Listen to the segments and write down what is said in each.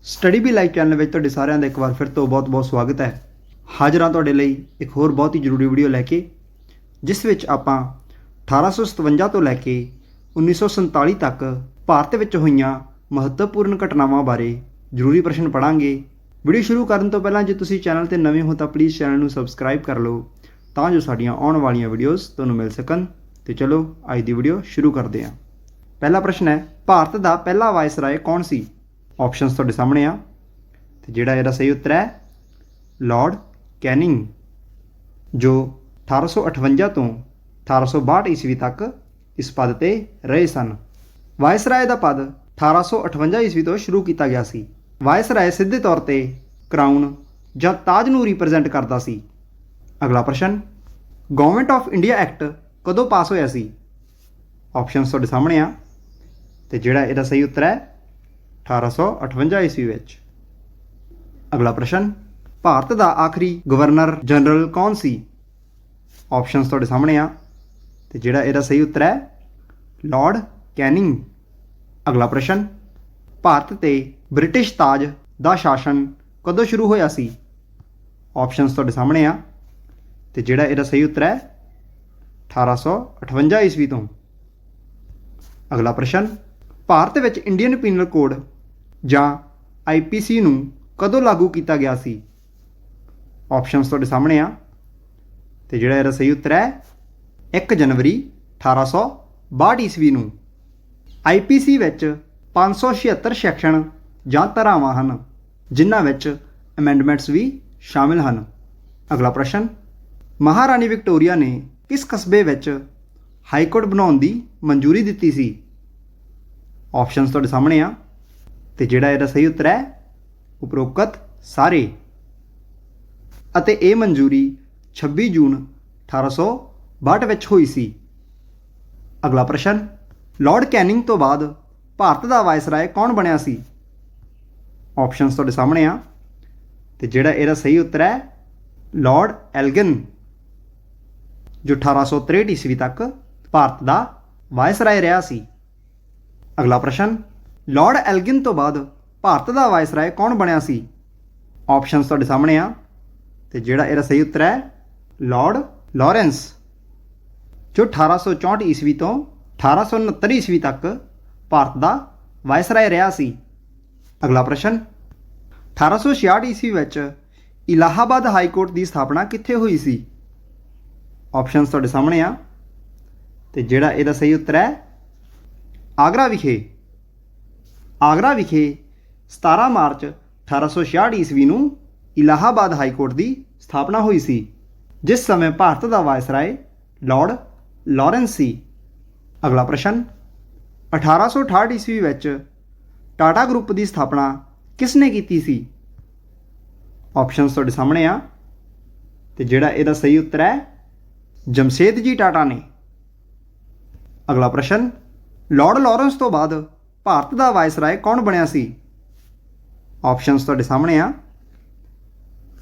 Study ਵੀ live channel ਵਿੱਚ ਤੁਹਾਡੇ ਸਾਰਿਆਂ ਦਾ ਇੱਕ ਵਾਰ ਫਿਰ ਤੋਂ ਬਹੁਤ-ਬਹੁਤ ਸਵਾਗਤ ਹੈ। ਹਾਜ਼ਰ ਹਾਂ ਤੁਹਾਡੇ ਲਈ ਇੱਕ ਹੋਰ ਬਹੁਤ ਹੀ ਜ਼ਰੂਰੀ ਵੀਡੀਓ ਲੈ ਕੇ, ਜਿਸ ਵਿੱਚ ਆਪਾਂ 1857 ਤੋਂ ਲੈ ਕੇ 1947 ਤੱਕ ਭਾਰਤ ਵਿੱਚ ਹੋਈਆਂ ਮਹੱਤਵਪੂਰਨ ਘਟਨਾਵਾਂ ਬਾਰੇ ਜ਼ਰੂਰੀ ਪ੍ਰਸ਼ਨ ਪੜ੍ਹਾਂਗੇ। ਵੀਡੀਓ ਸ਼ੁਰੂ ਕਰਨ ਤੋਂ ਪਹਿਲਾਂ ਜੇ ਤੁਸੀਂ ਚੈਨਲ ਤੇ ਨਵੇਂ ਹੋ ਤਾਂ ਪਲੀਜ਼ ਚੈਨਲ ਨੂੰ ਸਬਸਕ੍ਰਾਈਬ ਕਰ ਲਓ ਤਾਂ ਜੋ ਸਾਡੀਆਂ ਆਉਣ ਵਾਲੀਆਂ ਵੀਡੀਓਜ਼ ਤੁਹਾਨੂੰ ਮਿਲ ਸਕਣ। ਤੇ ਚਲੋ ਅੱਜ ਦੀ ਵੀਡੀਓ ਸ਼ੁਰੂ ਕਰਦੇ ਹਾਂ। ਪਹਿਲਾ ਪ੍ਰਸ਼ਨ ਹੈ, ਭਾਰਤ ਦਾ ਪਹਿਲਾ ਵਾਇਸਰਾਏ ਕੌਣ ਸੀ? ਆਪਸ਼ਨਸ ਤੁਹਾਡੇ ਸਾਹਮਣੇ ਆ ਤੇ ਜਿਹੜਾ ਇਹਦਾ ਸਹੀ ਉੱਤਰ ਹੈ ਲਾਰਡ ਕੈਨਿੰਗ, ਜੋ 1858 ਤੋਂ 1862 ਈਸਵੀ ਤੱਕ ਇਸ ਪਦ ਤੇ ਰਹੇ ਸਨ। ਵਾਇਸਰਾਏ ਦਾ ਪਦ 1858 ਈਸਵੀ ਤੋਂ ਸ਼ੁਰੂ ਕੀਤਾ ਗਿਆ ਸੀ। ਵਾਇਸਰਾਏ ਸਿੱਧੇ ਤੌਰ ਤੇ ਕਰਾਊਨ ਜਾਂ ਤਾਜ ਨੂੰ ਰਿਪਰੈਜ਼ੈਂਟ ਕਰਦਾ ਸੀ। ਅਗਲਾ ਪ੍ਰਸ਼ਨ, ਗਵਰਨਮੈਂਟ ਆਫ ਇੰਡੀਆ ਐਕਟ ਕਦੋਂ ਪਾਸ ਹੋਇਆ ਸੀ? ਆਪਸ਼ਨਸ ਤੁਹਾਡੇ ਸਾਹਮਣੇ ਆ ਤੇ ਜਿਹੜਾ ਇਹਦਾ ਸਹੀ ਉੱਤਰ ਹੈ 1858 ਈਸਵੀ ਵਿੱਚ। ਅਗਲਾ ਪ੍ਰਸ਼ਨ, ਭਾਰਤ ਦਾ ਆਖਰੀ ਗਵਰਨਰ ਜਨਰਲ ਕੌਣ ਸੀ? ਆਪਸ਼ਨਸ ਤੁਹਾਡੇ ਸਾਹਮਣੇ ਆ ਤੇ ਜਿਹੜਾ ਇਹਦਾ ਸਹੀ ਉੱਤਰ ਹੈ ਲਾਰਡ ਕੈਨਿੰਗ। ਅਗਲਾ ਪ੍ਰਸ਼ਨ, ਭਾਰਤ ਤੇ ਬ੍ਰਿਟਿਸ਼ ਤਾਜ ਦਾ ਸ਼ਾਸਨ ਕਦੋਂ ਸ਼ੁਰੂ ਹੋਇਆ ਸੀ? ਆਪਸ਼ਨਸ ਤੁਹਾਡੇ ਸਾਹਮਣੇ ਆ ਤੇ ਜਿਹੜਾ ਇਹਦਾ ਸਹੀ ਉੱਤਰ ਹੈ 1858 ਈਸਵੀ ਤੋਂ। ਅਗਲਾ ਪ੍ਰਸ਼ਨ, ਭਾਰਤ ਵਿੱਚ ਇੰਡੀਅਨ ਪੀਨਲ ਕੋਡ ਜਾਂ IPC ਨੂੰ ਕਦੋਂ ਲਾਗੂ ਕੀਤਾ ਗਿਆ ਸੀ? ਆਪਸ਼ਨਸ ਤੁਹਾਡੇ ਸਾਹਮਣੇ ਆ ਤੇ ਜਿਹੜਾ ਇਹਦਾ ਸਹੀ ਉੱਤਰ ਹੈ 1 ਜਨਵਰੀ 1862 ਈਸਵੀ ਨੂੰ। IPC ਵਿੱਚ 576 ਸੈਕਸ਼ਨ ਜਾਂ ਧਾਰਾਵਾਂ ਹਨ, ਜਿਨ੍ਹਾਂ ਵਿੱਚ ਅਮੈਂਡਮੈਂਟਸ ਵੀ ਸ਼ਾਮਿਲ ਹਨ। ਅਗਲਾ ਪ੍ਰਸ਼ਨ, ਮਹਾਰਾਣੀ ਵਿਕਟੋਰੀਆ ਨੇ ਕਿਸ ਕਸਬੇ ਵਿੱਚ ਹਾਈਕੋਰਟ ਬਣਾਉਣ ਦੀ ਮਨਜ਼ੂਰੀ ਦਿੱਤੀ ਸੀ? ਆਪਸ਼ਨਸ ਤੁਹਾਡੇ ਸਾਹਮਣੇ ਆ ਤੇ ਜਿਹੜਾ ਇਹਦਾ ਸਹੀ ਉੱਤਰ ਹੈ ਉਪਰੋਕਤ ਸਾਰੇ, ਅਤੇ ਇਹ ਮਨਜ਼ੂਰੀ 26 ਜੂਨ 1862 ਵਿੱਚ ਹੋਈ ਸੀ। ਅਗਲਾ ਪ੍ਰਸ਼ਨ, ਲਾਰਡ ਕੈਨਿੰਗ ਤੋਂ ਬਾਅਦ ਭਾਰਤ ਦਾ ਵਾਇਸਰਾਏ ਕੌਣ ਬਣਿਆ ਸੀ? ਆਪਸ਼ਨਸ ਤੁਹਾਡੇ ਸਾਹਮਣੇ ਆ ਤੇ ਜਿਹੜਾ ਇਹਦਾ ਸਹੀ ਉੱਤਰ ਹੈ ਲਾਰਡ ਐਲਗਿਨ, ਜੋ 1863 ਈਸਵੀ ਤੱਕ ਭਾਰਤ ਦਾ ਵਾਇਸਰਾਏ ਰਿਹਾ ਸੀ। ਅਗਲਾ ਪ੍ਰਸ਼ਨ, ਲਾਰਡ ਐਲਗਿਨ ਤੋਂ ਬਾਅਦ ਭਾਰਤ ਦਾ ਵਾਇਸਰਾਏ ਕੌਣ ਬਣਿਆ ਸੀ? ਆਪਸ਼ਨਸ ਤੁਹਾਡੇ ਸਾਹਮਣੇ ਆ ਤੇ ਜਿਹੜਾ ਇਹਦਾ ਸਹੀ ਉੱਤਰ ਹੈ ਲਾਰਡ ਲਾਰੈਂਸ, ਜੋ 1864 ਈਸਵੀ ਤੋਂ 1869 ਈਸਵੀ ਤੱਕ ਭਾਰਤ ਦਾ ਵਾਇਸਰਾਏ ਰਿਹਾ ਸੀ। ਅਗਲਾ ਪ੍ਰਸ਼ਨ, 1866 ਈਸਵੀ ਵਿੱਚ ਇਲਾਹਾਬਾਦ ਹਾਈ ਕੋਰਟ ਦੀ ਸਥਾਪਨਾ ਕਿੱਥੇ ਹੋਈ ਸੀ? ਆਪਸ਼ਨਸ ਤੁਹਾਡੇ ਸਾਹਮਣੇ ਆ ਤੇ ਜਿਹੜਾ ਇਹਦਾ ਸਹੀ ਉੱਤਰ ਹੈ ਆਗਰਾ ਵਿਖੇ। ਆਗਰਾ ਵਿਖੇ 17 ਮਾਰਚ 1866 ਈਸਵੀ ਨੂੰ ਇਲਾਹਾਬਾਦ ਹਾਈ ਕੋਰਟ ਦੀ ਸਥਾਪਨਾ ਹੋਈ ਸੀ, ਜਿਸ ਸਮੇਂ ਭਾਰਤ ਦਾ ਵਾਇਸਰਾਏ ਲਾਰਡ ਲਾਰੈਂਸ ਸੀ। ਅਗਲਾ ਪ੍ਰਸ਼ਨ, 1868 ਈਸਵੀ ਵਿੱਚ ਟਾਟਾ ਗਰੁੱਪ ਦੀ ਸਥਾਪਨਾ ਕਿਸ ਨੇ ਕੀਤੀ ਸੀ? ਆਪਸ਼ਨਸ ਤੁਹਾਡੇ ਸਾਹਮਣੇ ਆ ਤੇ ਜਿਹੜਾ ਇਹਦਾ ਸਹੀ ਉੱਤਰ ਹੈ ਜਮਸ਼ੇਦਜੀ ਟਾਟਾ ਨੇ। ਅਗਲਾ ਪ੍ਰਸ਼ਨ, ਲਾਰਡ ਲਾਰੈਂਸ ਤੋਂ ਬਾਅਦ ਭਾਰਤ ਦਾ ਵਾਇਸਰਾਏ ਕੌਣ ਬਣਿਆ ਸੀ? ਆਪਸ਼ਨਸ ਤੁਹਾਡੇ ਸਾਹਮਣੇ ਆ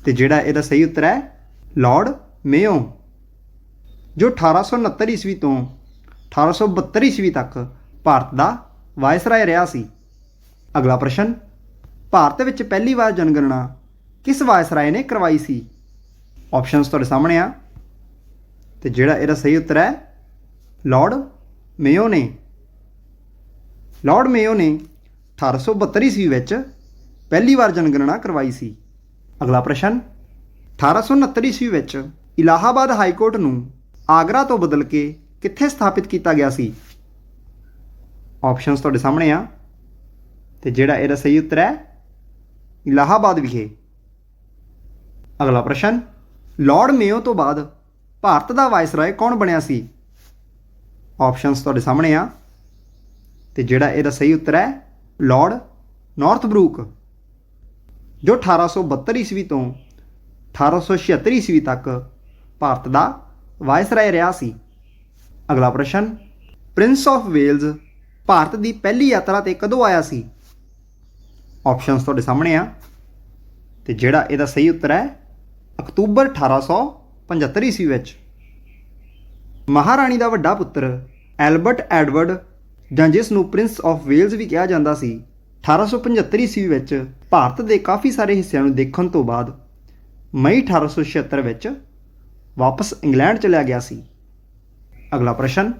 ਤੇ ਜਿਹੜਾ ਇਹਦਾ ਸਹੀ ਉੱਤਰ ਹੈ ਲਾਰਡ ਮੇਓ, ਜੋ 1869 ਈਸਵੀ ਤੋਂ 1872 ਈਸਵੀ ਤੱਕ ਭਾਰਤ ਦਾ ਵਾਇਸਰਾਏ ਰਿਹਾ ਸੀ। ਅਗਲਾ ਪ੍ਰਸ਼ਨ, ਭਾਰਤ ਵਿੱਚ ਪਹਿਲੀ ਵਾਰ ਜਨਗਣਨਾ ਕਿਸ ਵਾਇਸਰਾਏ ਨੇ ਕਰਵਾਈ ਸੀ? ਆਪਸ਼ਨਸ ਤੁਹਾਡੇ ਸਾਹਮਣੇ ਆ ਤੇ ਜਿਹੜਾ ਇਹਦਾ ਸਹੀ ਉੱਤਰ ਹੈ ਲਾਰਡ ਮੇਓ ਨੇ। ਲਾਰਡ ਮੇਓ ਨੇ 1872 ਈਸਵੀ ਵਿੱਚ ਪਹਿਲੀ ਵਾਰ ਜਨਗਣਨਾ ਕਰਵਾਈ ਸੀ। ਅਗਲਾ ਪ੍ਰਸ਼ਨ, 1869 ਈਸਵੀ ਵਿੱਚ ਇਲਾਹਾਬਾਦ ਹਾਈ ਕੋਰਟ ਨੂੰ ਆਗਰਾ ਤੋਂ ਬਦਲ ਕੇ ਕਿੱਥੇ ਸਥਾਪਿਤ ਕੀਤਾ ਗਿਆ ਸੀ? ਆਪਸ਼ਨਸ ਤੁਹਾਡੇ ਸਾਹਮਣੇ ਆ ਤੇ ਜਿਹੜਾ ਇਹਦਾ ਸਹੀ ਉੱਤਰ ਹੈ ਇਲਾਹਾਬਾਦ ਵਿਖੇ। ਅਗਲਾ ਪ੍ਰਸ਼ਨ, ਲਾਰਡ ਮੇਓ ਤੋਂ ਬਾਅਦ ਭਾਰਤ ਦਾ ਵਾਇਸਰਾਏ ਕੌਣ ਬਣਿਆ ਸੀ? ਆਪਸ਼ਨਸ ਤੁਹਾਡੇ ਸਾਹਮਣੇ ਆ ਤੇ ਜਿਹੜਾ ਇਹਦਾ ਸਹੀ ਉੱਤਰ ਹੈ ਲਾਰਡ ਨਾਰਥਬਰੂਕ, ਜੋ 1872 ਈਸਵੀ ਤੋਂ 1876 ਈਸਵੀ ਤੱਕ ਭਾਰਤ ਦਾ ਵਾਇਸਰਾਏ ਰਿਹਾ ਸੀ। ਅਗਲਾ ਪ੍ਰਸ਼ਨ, ਪ੍ਰਿੰਸ ਆਫ ਵੇਲਜ਼ ਭਾਰਤ ਦੀ ਪਹਿਲੀ ਯਾਤਰਾ ਤੇ ਕਦੋਂ ਆਇਆ ਸੀ? ਆਪਸ਼ਨਸ ਤੁਹਾਡੇ ਸਾਹਮਣੇ ਆ ਤੇ ਜਿਹੜਾ ਇਹਦਾ ਸਹੀ ਉੱਤਰ ਹੈ ਅਕਤੂਬਰ 1875 ਈਸਵੀ ਵਿੱਚ। ਮਹਾਰਾਣੀ ਦਾ ਵੱਡਾ ਪੁੱਤਰ ਐਲਬਰਟ ਐਡਵਰਡ, ਜਾਂ ਜਿਸ ਨੂੰ ਪ੍ਰਿੰਸ ਆਫ ਵੇਲਜ਼ ਵੀ ਕਿਹਾ ਜਾਂਦਾ ਸੀ, 1875 ਈਸਵੀ ਵਿੱਚ ਭਾਰਤ ਦੇ ਕਾਫੀ ਸਾਰੇ ਹਿੱਸਿਆਂ ਨੂੰ ਦੇਖਣ ਤੋਂ ਬਾਅਦ ਮਈ 1876 ਵਿੱਚ ਵਾਪਸ ਇੰਗਲੈਂਡ ਚਲਿਆ ਗਿਆ ਸੀ। ਅਗਲਾ ਪ੍ਰਸ਼ਨ,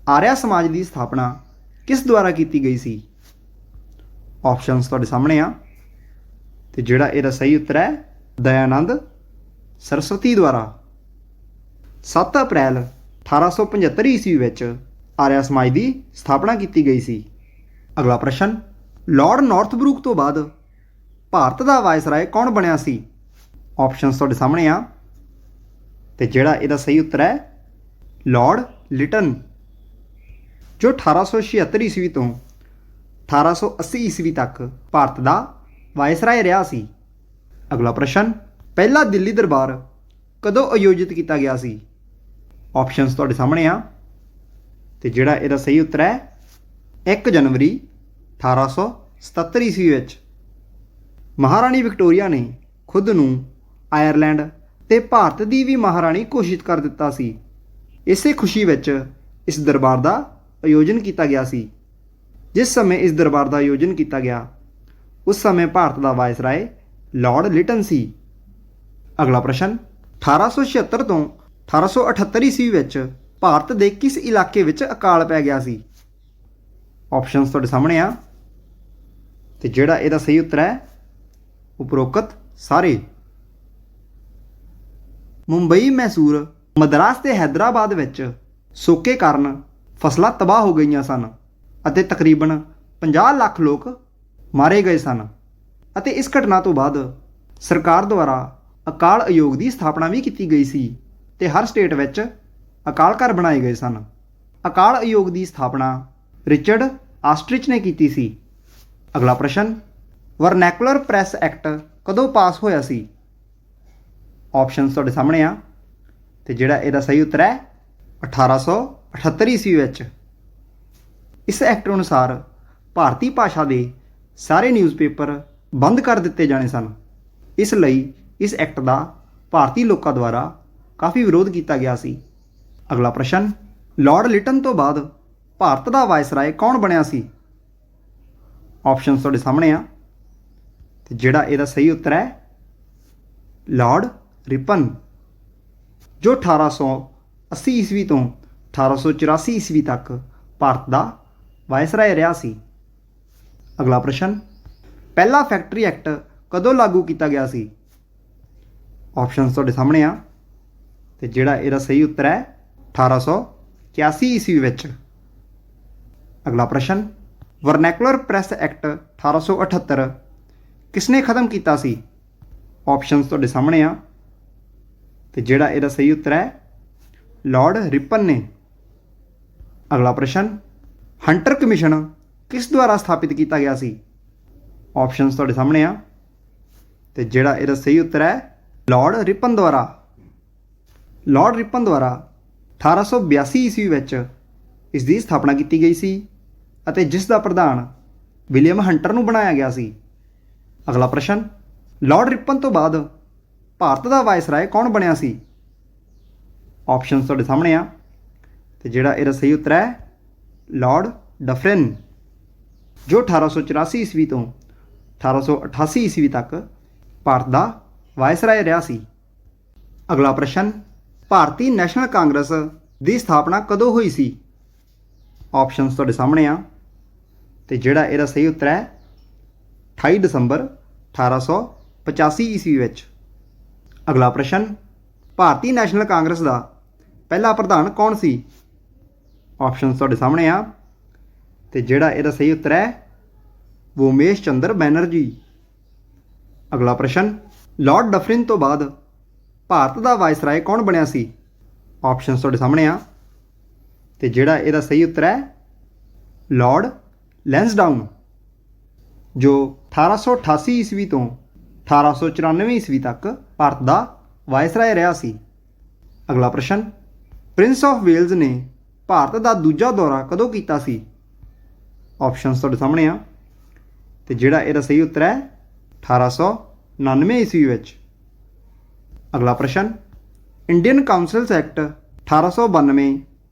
ਆਰਿਆ ਸਮਾਜ ਦੀ ਸਥਾਪਨਾ ਕਿਸ ਦੁਆਰਾ ਕੀਤੀ ਗਈ ਸੀ? ਆਪਸ਼ਨਸ ਤੁਹਾਡੇ ਸਾਹਮਣੇ ਆ ਤੇ ਜਿਹੜਾ ਇਹਦਾ ਸਹੀ ਉੱਤਰ ਹੈ ਦਇਆਨੰਦ ਸਰਸਵਤੀ ਦੁਆਰਾ। 7 ਅਪ੍ਰੈਲ 1875 ਈਸਵੀ ਵਿੱਚ ਆਰਿਆ ਸਮਾਜ ਦੀ ਸਥਾਪਨਾ ਕੀਤੀ ਗਈ ਸੀ। ਅਗਲਾ ਪ੍ਰਸ਼ਨ, ਲਾਰਡ ਨਾਰਥਬਰੂਕ ਤੋਂ ਬਾਅਦ ਭਾਰਤ ਦਾ ਵਾਇਸਰਾਏ ਕੌਣ ਬਣਿਆ ਸੀ? ਆਪਸ਼ਨਸ ਤੁਹਾਡੇ ਸਾਹਮਣੇ ਆ ਤੇ ਜਿਹੜਾ ਇਹਦਾ ਸਹੀ ਉੱਤਰ ਹੈ ਲਾਰਡ ਲਿਟਨ, ਜੋ 1876 ਈਸਵੀ ਤੋਂ 1880 ਈਸਵੀ ਤੱਕ ਭਾਰਤ ਦਾ ਵਾਇਸਰਾਏ ਰਿਹਾ ਸੀ। ਅਗਲਾ ਪ੍ਰਸ਼ਨ, ਪਹਿਲਾ ਦਿੱਲੀ ਦਰਬਾਰ ਕਦੋਂ ਆਯੋਜਿਤ ਕੀਤਾ ਗਿਆ ਸੀ? ਆਪਸ਼ਨਸ ਤੁਹਾਡੇ ਸਾਹਮਣੇ ਆ ਤੇ ਜਿਹੜਾ ਇਹਦਾ ਸਹੀ ਉੱਤਰ ਹੈ 1 ਜਨਵਰੀ 1877 ਈਸਵੀ ਵਿੱਚ। ਮਹਾਰਾਣੀ ਵਿਕਟੋਰੀਆ ਨੇ ਖੁਦ ਨੂੰ ਆਇਰਲੈਂਡ ਤੇ ਭਾਰਤ ਦੀ ਵੀ ਮਹਾਰਾਣੀ ਘੋਸ਼ਿਤ ਕਰ ਦਿੱਤਾ ਸੀ। ਇਸੇ ਖੁਸ਼ੀ ਵਿੱਚ ਇਸ ਦਰਬਾਰ ਦਾ ਆਯੋਜਨ ਕੀਤਾ ਗਿਆ ਸੀ। ਜਿਸ ਸਮੇਂ ਇਸ ਦਰਬਾਰ ਦਾ ਆਯੋਜਨ ਕੀਤਾ ਗਿਆ ਉਸ ਸਮੇਂ ਭਾਰਤ ਦਾ ਵਾਇਸਰਾਏ ਲਾਰਡ ਲਿਟਨ ਸੀ। ਅਗਲਾ ਪ੍ਰਸ਼ਨ, 1876 ਤੋਂ 1878 ਈਸਵੀ ਵਿੱਚ ਭਾਰਤ ਦੇ ਕਿਸ ਇਲਾਕੇ ਵਿੱਚ ਅਕਾਲ ਪੈ ਗਿਆ ਸੀ? ਆਪਸ਼ਨਸ ਤੁਹਾਡੇ ਸਾਹਮਣੇ ਆ ਤੇ ਜਿਹੜਾ ਇਹਦਾ ਸਹੀ ਉੱਤਰ ਹੈ ਉਪਰੋਕਤ ਸਾਰੇ। ਮੁੰਬਈ, ਮੈਸੂਰ, ਮਦਰਾਸ ਤੇ ਹੈਦਰਾਬਾਦ ਵਿੱਚ ਸੋਕੇ ਕਾਰਨ ਫਸਲਾਂ ਤਬਾਹ ਹੋ ਗਈਆਂ ਸਨ ਅਤੇ ਤਕਰੀਬਨ 50 ਲੱਖ ਲੋਕ ਮਾਰੇ ਗਏ ਸਨ ਅਤੇ ਇਸ ਘਟਨਾ ਤੋਂ ਬਾਅਦ ਸਰਕਾਰ ਦੁਆਰਾ ਅਕਾਲ ਆਯੋਗ ਦੀ ਸਥਾਪਨਾ ਵੀ ਕੀਤੀ ਗਈ ਸੀ ਤੇ ਹਰ ਸਟੇਟ ਵਿੱਚ ਅਕਾਲ ਘਰ ਬਣਾਏ ਗਏ ਸਨ। ਅਕਾਲ ਆਯੋਗ ਦੀ ਸਥਾਪਨਾ ਰਿਚਰਡ ਆਸਟ੍ਰਿਚ ਨੇ ਕੀਤੀ ਸੀ। ਅਗਲਾ ਪ੍ਰਸ਼ਨ, ਵਰਨੈਕੂਲਰ ਪ੍ਰੈਸ ਐਕਟ ਕਦੋਂ ਪਾਸ ਹੋਇਆ ਸੀ? ਆਪਸ਼ਨਸ ਤੁਹਾਡੇ ਸਾਹਮਣੇ ਆ ਤੇ ਜਿਹੜਾ ਇਹਦਾ ਸਹੀ ਉੱਤਰ ਹੈ 1878 ਈਸਵੀ ਵਿੱਚ। ਇਸ ਐਕਟ ਅਨੁਸਾਰ ਭਾਰਤੀ ਭਾਸ਼ਾ ਦੇ ਸਾਰੇ ਨਿਊਜ਼ਪੇਪਰ ਬੰਦ ਕਰ ਦਿੱਤੇ ਜਾਣੇ ਸਨ। ਇਸ ਲਈ ਇਸ ਐਕਟ ਦਾ ਭਾਰਤੀ ਲੋਕਾਂ ਦੁਆਰਾ ਕਾਫੀ ਵਿਰੋਧ ਕੀਤਾ ਗਿਆ ਸੀ। ਅਗਲਾ ਪ੍ਰਸ਼ਨ, ਲਾਰਡ ਲਿਟਨ ਤੋਂ ਬਾਅਦ ਭਾਰਤ ਦਾ ਵਾਇਸਰਾਏ ਕੌਣ ਬਣਿਆ ਸੀ? ਆਪਸ਼ਨਸ ਤੁਹਾਡੇ ਸਾਹਮਣੇ ਆ ਤੇ ਜਿਹੜਾ ਇਹਦਾ ਸਹੀ ਉੱਤਰ ਹੈ ਲਾਰਡ ਰਿਪਨ, ਜੋ 1880 ਈਸਵੀ ਤੋਂ 1884 ਈਸਵੀ ਤੱਕ ਭਾਰਤ ਦਾ ਵਾਇਸਰਾਏ ਰਿਹਾ ਸੀ। ਅਗਲਾ ਪ੍ਰਸ਼ਨ, ਪਹਿਲਾ ਫੈਕਟਰੀ ਐਕਟ ਕਦੋਂ ਲਾਗੂ ਕੀਤਾ ਗਿਆ ਸੀ? ਆਪਸ਼ਨਸ ਤੁਹਾਡੇ ਸਾਹਮਣੇ ਆ ਤੇ ਜਿਹੜਾ ਇਹਦਾ ਸਹੀ ਉੱਤਰ ਹੈ 1881 ਈਸਵੀ ਵਿੱਚ। ਅਗਲਾ ਪ੍ਰਸ਼ਨ, ਵਰਨੈਕੂਲਰ ਪ੍ਰੈਸ ਐਕਟ 1878 ਕਿਸਨੇ ਖਤਮ ਕੀਤਾ ਸੀ? ਆਪਸ਼ਨਸ ਤੁਹਾਡੇ ਸਾਹਮਣੇ ਆ ਤੇ ਜਿਹੜਾ ਇਹਦਾ ਸਹੀ ਉੱਤਰ ਹੈ ਲਾਰਡ ਰਿਪਨ ਨੇ। ਅਗਲਾ ਪ੍ਰਸ਼ਨ, ਹੰਟਰ ਕਮਿਸ਼ਨ ਕਿਸ ਦੁਆਰਾ ਸਥਾਪਿਤ ਕੀਤਾ ਗਿਆ ਸੀ? ਆਪਸ਼ਨਸ ਤੁਹਾਡੇ ਸਾਹਮਣੇ ਆ ਤੇ ਜਿਹੜਾ ਇਹਦਾ ਸਹੀ ਉੱਤਰ ਹੈ ਲਾਰਡ ਰਿਪਨ ਦੁਆਰਾ। ਲਾਰਡ ਰਿਪਨ ਦੁਆਰਾ 1882 ਈਸਵੀ ਵਿੱਚ ਇਸ ਦੀ ਸਥਾਪਨਾ ਕੀਤੀ ਗਈ ਸੀ ਅਤੇ ਜਿਸ ਦਾ ਪ੍ਰਧਾਨ ਵਿਲੀਅਮ ਹੰਟਰ ਨੂੰ ਬਣਾਇਆ ਗਿਆ ਸੀ। ਅਗਲਾ ਪ੍ਰਸ਼ਨ, ਲਾਰਡ ਰਿਪਨ ਤੋਂ ਬਾਅਦ ਭਾਰਤ ਦਾ ਵਾਇਸਰਾਏ ਕੌਣ ਬਣਿਆ ਸੀ? ਆਪਸ਼ਨਸ ਤੁਹਾਡੇ ਸਾਹਮਣੇ ਆ ਤੇ ਜਿਹੜਾ ਇਹਦਾ ਸਹੀ ਉੱਤਰ ਹੈ ਲਾਰਡ ਡਫਰਿਨ, ਜੋ 1884 ਈਸਵੀ ਤੋਂ 1888 ਈਸਵੀ ਤੱਕ ਭਾਰਤ ਦਾ ਵਾਇਸਰਾਏ ਰਿਹਾ ਸੀ। ਅਗਲਾ ਪ੍ਰਸ਼ਨ, ਭਾਰਤੀ ਨੈਸ਼ਨਲ ਕਾਂਗਰਸ ਦੀ ਸਥਾਪਨਾ ਕਦੋਂ ਹੋਈ ਸੀ? ਆਪਸ਼ਨਸ ਤੁਹਾਡੇ ਸਾਹਮਣੇ ਆ ਤੇ ਜਿਹੜਾ ਇਹਦਾ ਸਹੀ ਉੱਤਰ ਹੈ 28 ਦਸੰਬਰ 1885 ਈਸਵੀ ਵਿੱਚ। ਅਗਲਾ ਪ੍ਰਸ਼ਨ, ਭਾਰਤੀ ਨੈਸ਼ਨਲ ਕਾਂਗਰਸ ਦਾ ਪਹਿਲਾ ਪ੍ਰਧਾਨ ਕੌਣ ਸੀ? ਆਪਸ਼ਨਸ ਤੁਹਾਡੇ ਸਾਹਮਣੇ ਆ ਤੇ ਜਿਹੜਾ ਇਹਦਾ ਸਹੀ ਉੱਤਰ ਹੈ ਵੋਮੇਸ਼ ਚੰਦਰ ਬੈਨਰਜੀ। ਅਗਲਾ ਪ੍ਰਸ਼ਨ, ਲਾਰਡ ਡਫਰਿਨ ਤੋਂ ਬਾਅਦ ਭਾਰਤ ਦਾ ਵਾਇਸਰਾਏ ਕੌਣ ਬਣਿਆ ਸੀ? ਆਪਸ਼ਨਸ ਤੁਹਾਡੇ ਸਾਹਮਣੇ ਆ ਤੇ ਜਿਹੜਾ ਇਹਦਾ ਸਹੀ ਉੱਤਰ ਹੈ ਲਾਰਡ ਲੈਂਸਡਾਊਨ, ਜੋ 1888 ਈਸਵੀ ਤੋਂ 1894 ਈਸਵੀ ਤੱਕ ਭਾਰਤ ਦਾ ਵਾਇਸਰਾਏ ਰਿਹਾ ਸੀ। ਅਗਲਾ ਪ੍ਰਸ਼ਨ, ਪ੍ਰਿੰਸ ਆਫ ਵੇਲਜ਼ ਨੇ ਭਾਰਤ ਦਾ ਦੂਜਾ ਦੌਰਾ ਕਦੋਂ ਕੀਤਾ ਸੀ? ਆਪਸ਼ਨਸ ਤੁਹਾਡੇ ਸਾਹਮਣੇ ਆ ਤੇ ਜਿਹੜਾ ਇਹਦਾ ਸਹੀ ਉੱਤਰ ਹੈ 1899 ਈਸਵੀ ਵਿੱਚ। ਅਗਲਾ ਪ੍ਰਸ਼ਨ, ਇੰਡੀਅਨ ਕਾਉਂਸਲਸ ਐਕਟ 1892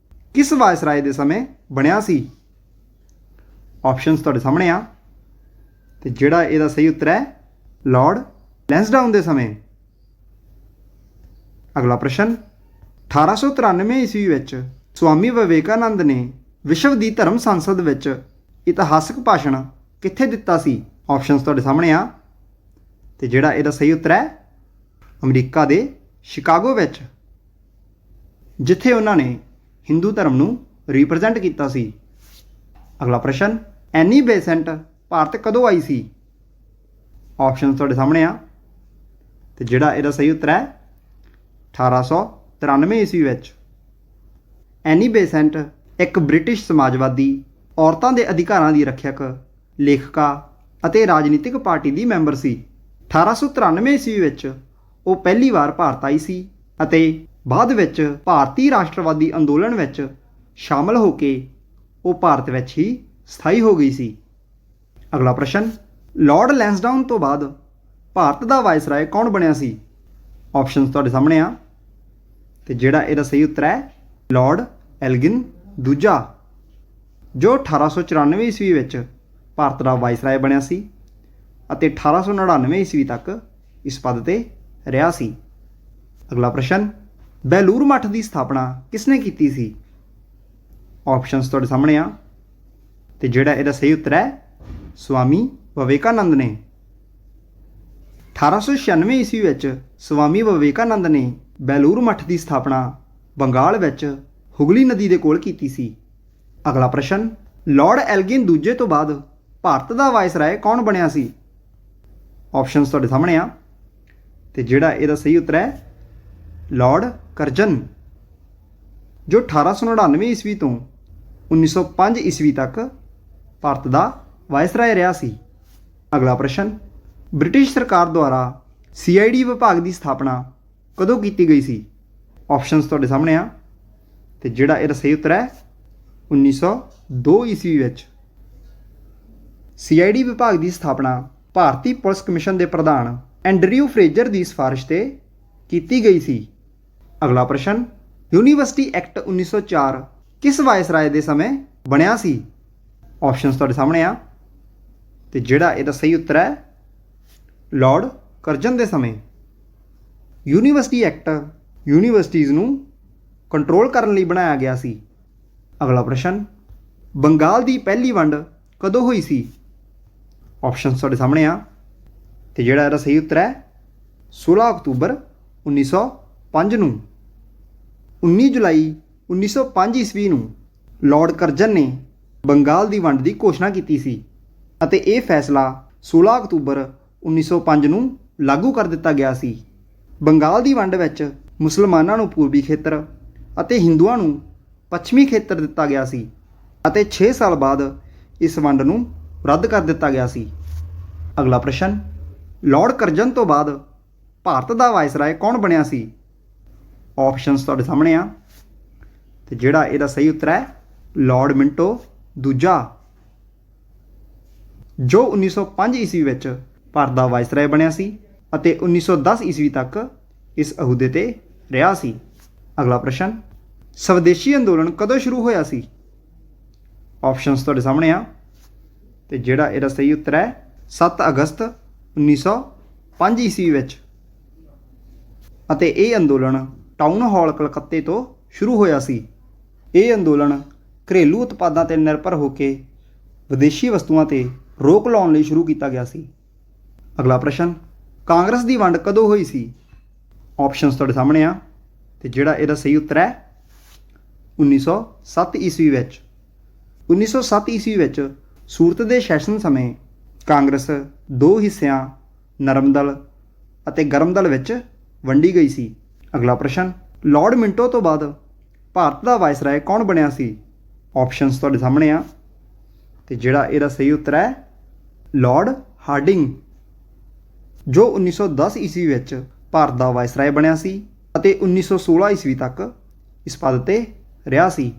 ਕਿਸ ਵਾਇਸਰਾਏ ਦੇ ਸਮੇਂ ਬਣਿਆ ਸੀ? ਆਪਸ਼ਨਸ ਤੁਹਾਡੇ ਸਾਹਮਣੇ ਆ ਤੇ ਜਿਹੜਾ ਇਹਦਾ ਸਹੀ ਉੱਤਰ ਹੈ ਲਾਰਡ ਲੈਂਸਡਾਊਨ ਦੇ ਸਮੇਂ। ਅਗਲਾ ਪ੍ਰਸ਼ਨ 1893 ਈਸਵੀ ਵਿੱਚ ਸਵਾਮੀ ਵਿਵੇਕਾਨੰਦ ਨੇ ਵਿਸ਼ਵ ਦੀ ਧਰਮ ਸੰਸਦ ਵਿੱਚ ਇਤਿਹਾਸਕ ਭਾਸ਼ਣ ਕਿੱਥੇ ਦਿੱਤਾ ਸੀ? ਆਪਸ਼ਨਸ ਤੁਹਾਡੇ ਸਾਹਮਣੇ ਆ ਤੇ ਜਿਹੜਾ ਇਹਦਾ ਸਹੀ ਉੱਤਰ ਹੈ ਅਮਰੀਕਾ ਦੇ ਸ਼ਿਕਾਗੋ ਵਿੱਚ, ਜਿੱਥੇ ਉਹਨਾਂ ਨੇ ਹਿੰਦੂ ਧਰਮ ਨੂੰ ਰਿਪਰੈਜ਼ੈਂਟ ਕੀਤਾ ਸੀ। ਅਗਲਾ ਪ੍ਰਸ਼ਨ ਐਨੀ ਬੇਸੈਂਟ ਭਾਰਤ ਕਦੋਂ ਆਈ ਸੀ? ਆਪਸ਼ਨਸ ਤੁਹਾਡੇ ਸਾਹਮਣੇ ਆ ਤੇ ਜਿਹੜਾ ਇਹਦਾ ਸਹੀ ਉੱਤਰ ਹੈ 1893 ਈਸਵੀ ਵਿੱਚ। ਐਨੀ ਬੇਸੈਂਟ ਇੱਕ ਬ੍ਰਿਟਿਸ਼ ਸਮਾਜਵਾਦੀ, ਔਰਤਾਂ ਦੇ ਅਧਿਕਾਰਾਂ ਦੀ ਰੱਖਿਅਕ, ਲੇਖਕਾ ਅਤੇ ਰਾਜਨੀਤਿਕ ਪਾਰਟੀ ਦੀ ਮੈਂਬਰ ਸੀ। 1893 ਈਸਵੀ ਵਿੱਚ ਉਹ ਪਹਿਲੀ ਵਾਰ ਭਾਰਤ ਆਈ ਸੀ ਅਤੇ ਬਾਅਦ ਵਿੱਚ ਭਾਰਤੀ ਰਾਸ਼ਟਰਵਾਦੀ ਅੰਦੋਲਨ ਵਿੱਚ ਸ਼ਾਮਲ ਹੋ ਕੇ ਉਹ ਭਾਰਤ ਵਿੱਚ ਹੀ ਸਥਾਈ ਹੋ ਗਈ ਸੀ। ਅਗਲਾ ਪ੍ਰਸ਼ਨ ਲਾਰਡ ਲੈਂਸਡਾਊਨ ਤੋਂ ਬਾਅਦ ਭਾਰਤ ਦਾ ਵਾਇਸਰਾਏ ਕੌਣ ਬਣਿਆ ਸੀ? ਆਪਸ਼ਨਸ ਤੁਹਾਡੇ ਸਾਹਮਣੇ ਆ ਤੇ ਜਿਹੜਾ ਇਹਦਾ ਸਹੀ ਉੱਤਰ ਹੈ ਲਾਰਡ ਐਲਗਿਨ ਦੂਜਾ, ਜੋ 1894 ਈਸਵੀ ਵਿੱਚ ਭਾਰਤ ਦਾ ਵਾਇਸਰਾਏ ਬਣਿਆ ਸੀ ਅਤੇ 1899 ਈਸਵੀ ਤੱਕ ਇਸ ਪਦ ਤੇ ਰਿਹਾ ਸੀ। ਅਗਲਾ ਪ੍ਰਸ਼ਨ ਬੇਲੂਰ ਮੱਠ ਦੀ ਸਥਾਪਨਾ ਕਿਸਨੇ ਕੀਤੀ ਸੀ? ਆਪਸ਼ਨਸ ਤੁਹਾਡੇ ਸਾਹਮਣੇ ਆ ਤੇ ਜਿਹੜਾ ਇਹਦਾ ਸਹੀ ਉੱਤਰ ਹੈ ਸਵਾਮੀ ਵਿਵੇਕਾਨੰਦ ਨੇ। 1896 ਈਸਵੀ ਵਿੱਚ ਸਵਾਮੀ ਵਿਵੇਕਾਨੰਦ ਨੇ ਬੇਲੂਰ ਮੱਠ ਦੀ ਸਥਾਪਨਾ ਬੰਗਾਲ ਵਿੱਚ ਹੁਗਲੀ ਨਦੀ ਦੇ ਕੋਲ ਕੀਤੀ ਸੀ। ਅਗਲਾ ਪ੍ਰਸ਼ਨ ਲਾਰਡ ਐਲਗਿਨ ਦੂਜੇ ਤੋਂ ਬਾਅਦ ਭਾਰਤ ਦਾ ਵਾਇਸਰਾਏ ਕੌਣ ਬਣਿਆ ਸੀ? ਆਪਸ਼ਨਸ ਤੁਹਾਡੇ ਸਾਹਮਣੇ ਆ ਤੇ ਜਿਹੜਾ ਇਹਦਾ ਸਹੀ ਉੱਤਰ ਹੈ ਲਾਰਡ ਕਰਜ਼ਨ, ਜੋ 1899 ਈਸਵੀ ਤੋਂ 1905 ਈਸਵੀ ਤੱਕ ਭਾਰਤ ਦਾ ਵਾਇਸਰਾਏ ਰਿਹਾ ਸੀ। ਅਗਲਾ ਪ੍ਰਸ਼ਨ ਬ੍ਰਿਟਿਸ਼ ਸਰਕਾਰ ਦੁਆਰਾ CID ਵਿਭਾਗ ਦੀ ਸਥਾਪਨਾ ਕਦੋਂ ਕੀਤੀ ਗਈ ਸੀ? ਆਪਸ਼ਨਸ ਤੁਹਾਡੇ ਸਾਹਮਣੇ ਆ ਤੇ ਜਿਹੜਾ ਇਹਦਾ ਸਹੀ ਉੱਤਰ ਹੈ 1902 ਈਸਵੀ ਵਿੱਚ। CID ਵਿਭਾਗ ਦੀ ਸਥਾਪਨਾ ਭਾਰਤੀ ਪੁਲਿਸ ਕਮਿਸ਼ਨ ਦੇ ਪ੍ਰਧਾਨ ਐਂਡਰਿਊ ਫਰੇਜ਼ਰ ਦੀ ਸਿਫਾਰਿਸ਼ ਤੇ ਕੀਤੀ ਗਈ ਸੀ। ਅਗਲਾ ਪ੍ਰਸ਼ਨ ਯੂਨੀਵਰਸਿਟੀ ਐਕਟ 1904 ਕਿਸ ਵਾਇਸਰਾਏ ਦੇ ਸਮੇਂ ਬਣਿਆ ਸੀ? ਆਪਸ਼ਨਸ ਤੁਹਾਡੇ ਸਾਹਮਣੇ ਆ ਤੇ ਜਿਹੜਾ ਇਹਦਾ ਸਹੀ ਉੱਤਰ ਹੈ ਲਾਰਡ ਕਰਜ਼ਨ ਦੇ ਸਮੇਂ। ਯੂਨੀਵਰਸਿਟੀ ਐਕਟ ਯੂਨੀਵਰਸਿਟੀਜ਼ ਨੂੰ ਕੰਟਰੋਲ ਕਰਨ ਲਈ ਬਣਾਇਆ ਗਿਆ ਸੀ। ਅਗਲਾ ਪ੍ਰਸ਼ਨ ਬੰਗਾਲ ਦੀ ਪਹਿਲੀ ਵੰਡ ਕਦੋਂ ਹੋਈ ਸੀ? ਆਪਸ਼ਨਸ ਤੁਹਾਡੇ ਸਾਹਮਣੇ ਆ ਤੇ ਜਿਹੜਾ ਇਹਦਾ ਸਹੀ ਉੱਤਰ ਹੈ 16 ਅਕਤੂਬਰ 1905 ਨੂੰ। 19 ਜੁਲਾਈ 1905 ਈਸਵੀ ਨੂੰ ਲਾਰਡ ਕਰਜ਼ਨ ਨੇ ਬੰਗਾਲ ਦੀ ਵੰਡ ਦੀ ਘੋਸ਼ਣਾ ਕੀਤੀ ਸੀ ਅਤੇ ਇਹ ਫੈਸਲਾ 16 ਅਕਤੂਬਰ 1905 ਨੂੰ ਲਾਗੂ ਕਰ ਦਿੱਤਾ ਗਿਆ ਸੀ। ਬੰਗਾਲ ਦੀ ਵੰਡ ਵਿੱਚ ਮੁਸਲਮਾਨਾਂ ਨੂੰ ਪੂਰਬੀ ਖੇਤਰ ਅਤੇ ਹਿੰਦੂਆਂ ਨੂੰ ਪੱਛਮੀ ਖੇਤਰ ਦਿੱਤਾ ਗਿਆ ਸੀ ਅਤੇ 6 ਸਾਲ ਬਾਅਦ ਇਸ ਵੰਡ ਨੂੰ ਰੱਦ ਕਰ ਦਿੱਤਾ ਗਿਆ ਸੀ। ਅਗਲਾ ਪ੍ਰਸ਼ਨ ਲਾਰਡ ਕਰਜ਼ਨ ਤੋਂ ਬਾਅਦ ਭਾਰਤ ਦਾ ਵਾਇਸਰਾਏ ਕੌਣ ਬਣਿਆ ਸੀ? ਆਪਸ਼ਨਸ ਤੁਹਾਡੇ ਸਾਹਮਣੇ ਆ ਤੇ ਜਿਹੜਾ ਇਹਦਾ ਸਹੀ ਉੱਤਰ ਹੈ ਲਾਰਡ ਮਿੰਟੋ ਦੂਜਾ, ਜੋ 1905 ਈਸਵੀ ਵਿੱਚ ਭਾਰਤ ਦਾ ਵਾਇਸਰਾਏ ਬਣਿਆ ਸੀ ਅਤੇ 1910 ਈਸਵੀ ਤੱਕ ਇਸ ਅਹੁਦੇ ਤੇ ਰਿਹਾ ਸੀ। ਅਗਲਾ ਪ੍ਰਸ਼ਨ ਸਵਦੇਸ਼ੀ ਅੰਦੋਲਨ ਕਦੋਂ ਸ਼ੁਰੂ ਹੋਇਆ ਸੀ? ਆਪਸ਼ਨਸ ਤੁਹਾਡੇ ਸਾਹਮਣੇ ਆ ਤੇ ਜਿਹੜਾ ਇਹਦਾ ਸਹੀ ਉੱਤਰ ਹੈ 7 ਅਗਸਤ 1905 ਈਸਵੀ ਵਿੱਚ ਅਤੇ ਇਹ ਅੰਦੋਲਨ ਟਾਊਨ ਹਾਲ ਕਲਕੱਤੇ ਤੋਂ ਸ਼ੁਰੂ ਹੋਇਆ ਸੀ। ਇਹ ਅੰਦੋਲਨ ਘਰੇਲੂ ਉਤਪਾਦਾਂ 'ਤੇ ਨਿਰਭਰ ਹੋ ਕੇ ਵਿਦੇਸ਼ੀ ਵਸਤੂਆਂ 'ਤੇ ਰੋਕ ਲਾਉਣ ਲਈ ਸ਼ੁਰੂ ਕੀਤਾ ਗਿਆ ਸੀ। ਅਗਲਾ ਪ੍ਰਸ਼ਨ ਕਾਂਗਰਸ ਦੀ ਵੰਡ ਕਦੋਂ ਹੋਈ ਸੀ? ਆਪਸ਼ਨਸ ਤੁਹਾਡੇ ਸਾਹਮਣੇ ਆ ਤੇ ਜਿਹੜਾ ਇਹਦਾ ਸਹੀ ਉੱਤਰ ਹੈ 1907 ਈਸਵੀ ਵਿੱਚ। 1907 ਈਸਵੀ ਵਿੱਚ ਸੂਰਤ ਦੇ ਸੈਸ਼ਨ ਸਮੇਂ ਕਾਂਗਰਸ 2 ਹਿੱਸਿਆਂ ਨਰਮ ਦਲ ਅਤੇ ਗਰਮ ਦਲ ਵਿੱਚ ਵੰਡੀ ਗਈ ਸੀ। ਅਗਲਾ ਪ੍ਰਸ਼ਨ ਲਾਰਡ ਮਿੰਟੋ ਤੋਂ ਬਾਅਦ ਭਾਰਤ ਦਾ ਵਾਇਸਰਾਏ ਕੌਣ ਬਣਿਆ ਸੀ? ਆਪਸ਼ਨਸ ਤੁਹਾਡੇ ਸਾਹਮਣੇ ਆ ਤੇ ਜਿਹੜਾ ਇਹਦਾ ਸਹੀ ਉੱਤਰ ਹੈ ਲਾਰਡ ਹਾਰਡਿੰਗ, ਜੋ 1910 ਈਸਵੀ ਵਿੱਚ ਭਾਰਤ ਦਾ ਵਾਇਸਰਾਏ ਬਣਿਆ ਸੀ ਅਤੇ 1916 ਈਸਵੀ ਤੱਕ ਇਸ ਪਦ ਤੇ ਰਿਹਾ ਸੀ।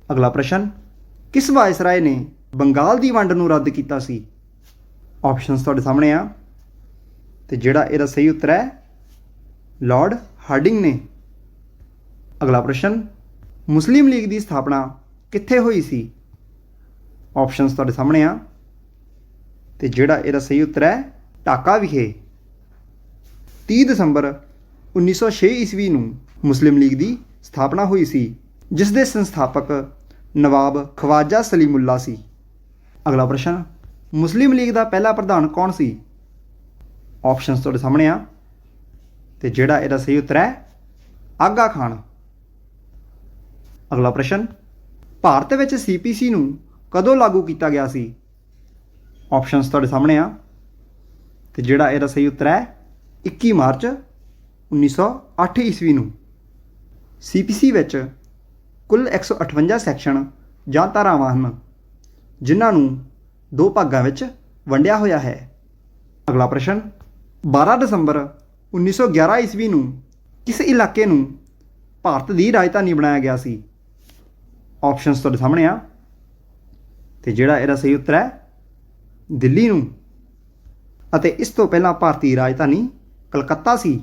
ਅਗਲਾ ਪ੍ਰਸ਼ਨ ਕਿਸ ਵਾਇਸਰਾਏ ਨੇ ਬੰਗਾਲ ਦੀ ਵੰਡ ਨੂੰ ਰੱਦ ਕੀਤਾ ਸੀ? ਆਪਸ਼ਨਸ ਤੁਹਾਡੇ ਸਾਹਮਣੇ ਆ ਤੇ ਜਿਹੜਾ ਇਹਦਾ ਸਹੀ ਉੱਤਰ ਹੈ ਲਾਰਡ ਹਾਰਡਿੰਗ ਨੇ। ਅਗਲਾ ਪ੍ਰਸ਼ਨ ਮੁਸਲਿਮ ਲੀਗ ਦੀ ਸਥਾਪਨਾ ਕਿੱਥੇ ਹੋਈ ਸੀ? ਆਪਸ਼ਨਸ ਤੁਹਾਡੇ ਸਾਹਮਣੇ ਆ ਤੇ ਜਿਹੜਾ ਇਹਦਾ ਸਹੀ ਉੱਤਰ ਹੈ ਢਾਕਾ ਵਿਖੇ। 30 ਦਸੰਬਰ 1906 ਈਸਵੀ ਨੂੰ ਮੁਸਲਿਮ ਲੀਗ ਦੀ ਸਥਾਪਨਾ ਹੋਈ ਸੀ, ਜਿਸ ਦੇ ਸੰਸਥਾਪਕ ਨਵਾਬ ਖਵਾਜਾ ਸਲੀਮੁੱਲਾ ਸੀ। ਅਗਲਾ ਪ੍ਰਸ਼ਨ, ਮੁਸਲਿਮ ਲੀਗ ਦਾ ਪਹਿਲਾ ਪ੍ਰਧਾਨ ਕੌਣ ਸੀ? ਆਪਸ਼ਨਸ ਤੁਹਾਡੇ ਸਾਹਮਣੇ ਆ ਤੇ ਜਿਹੜਾ ਇਹਦਾ ਸਹੀ ਉੱਤਰ ਹੈ ਆਗਾ ਖਾਨ। ਅਗਲਾ ਪ੍ਰਸ਼ਨ, ਭਾਰਤ ਵਿੱਚ CPC ਨੂੰ ਕਦੋਂ ਲਾਗੂ ਕੀਤਾ ਗਿਆ ਸੀ? ਆਪਸ਼ਨਸ ਤੁਹਾਡੇ ਸਾਹਮਣੇ ਆ ਤੇ ਜਿਹੜਾ ਇਹਦਾ ਸਹੀ ਉੱਤਰ ਹੈ 21 ਮਾਰਚ 1908 ਈਸਵੀ ਨੂੰ। CPC ਵਿੱਚ ਕੁੱਲ 158 ਸੈਕਸ਼ਨ ਜਾਂ ਧਾਰਾਵਾਂ ਹਨ, ਜਿਨ੍ਹਾਂ ਨੂੰ 2 ਭਾਗਾਂ ਵਿੱਚ ਵੰਡਿਆ ਹੋਇਆ ਹੈ। ਅਗਲਾ ਪ੍ਰਸ਼ਨ, 12 ਦਸੰਬਰ 1911 ਈਸਵੀ ਨੂੰ ਕਿਸ ਇਲਾਕੇ ਨੂੰ ਭਾਰਤ ਦੀ ਰਾਜਧਾਨੀ ਬਣਾਇਆ ਗਿਆ ਸੀ? ਆਪਸ਼ਨਸ ਤੁਹਾਡੇ ਸਾਹਮਣੇ ਆ ਤੇ ਜਿਹੜਾ ਇਹਦਾ ਸਹੀ ਉੱਤਰ ਹੈ ਦਿੱਲੀ ਨੂੰ, ਅਤੇ ਇਸ ਤੋਂ ਪਹਿਲਾਂ ਭਾਰਤੀ ਰਾਜਧਾਨੀ ਕਲਕੱਤਾ ਸੀ।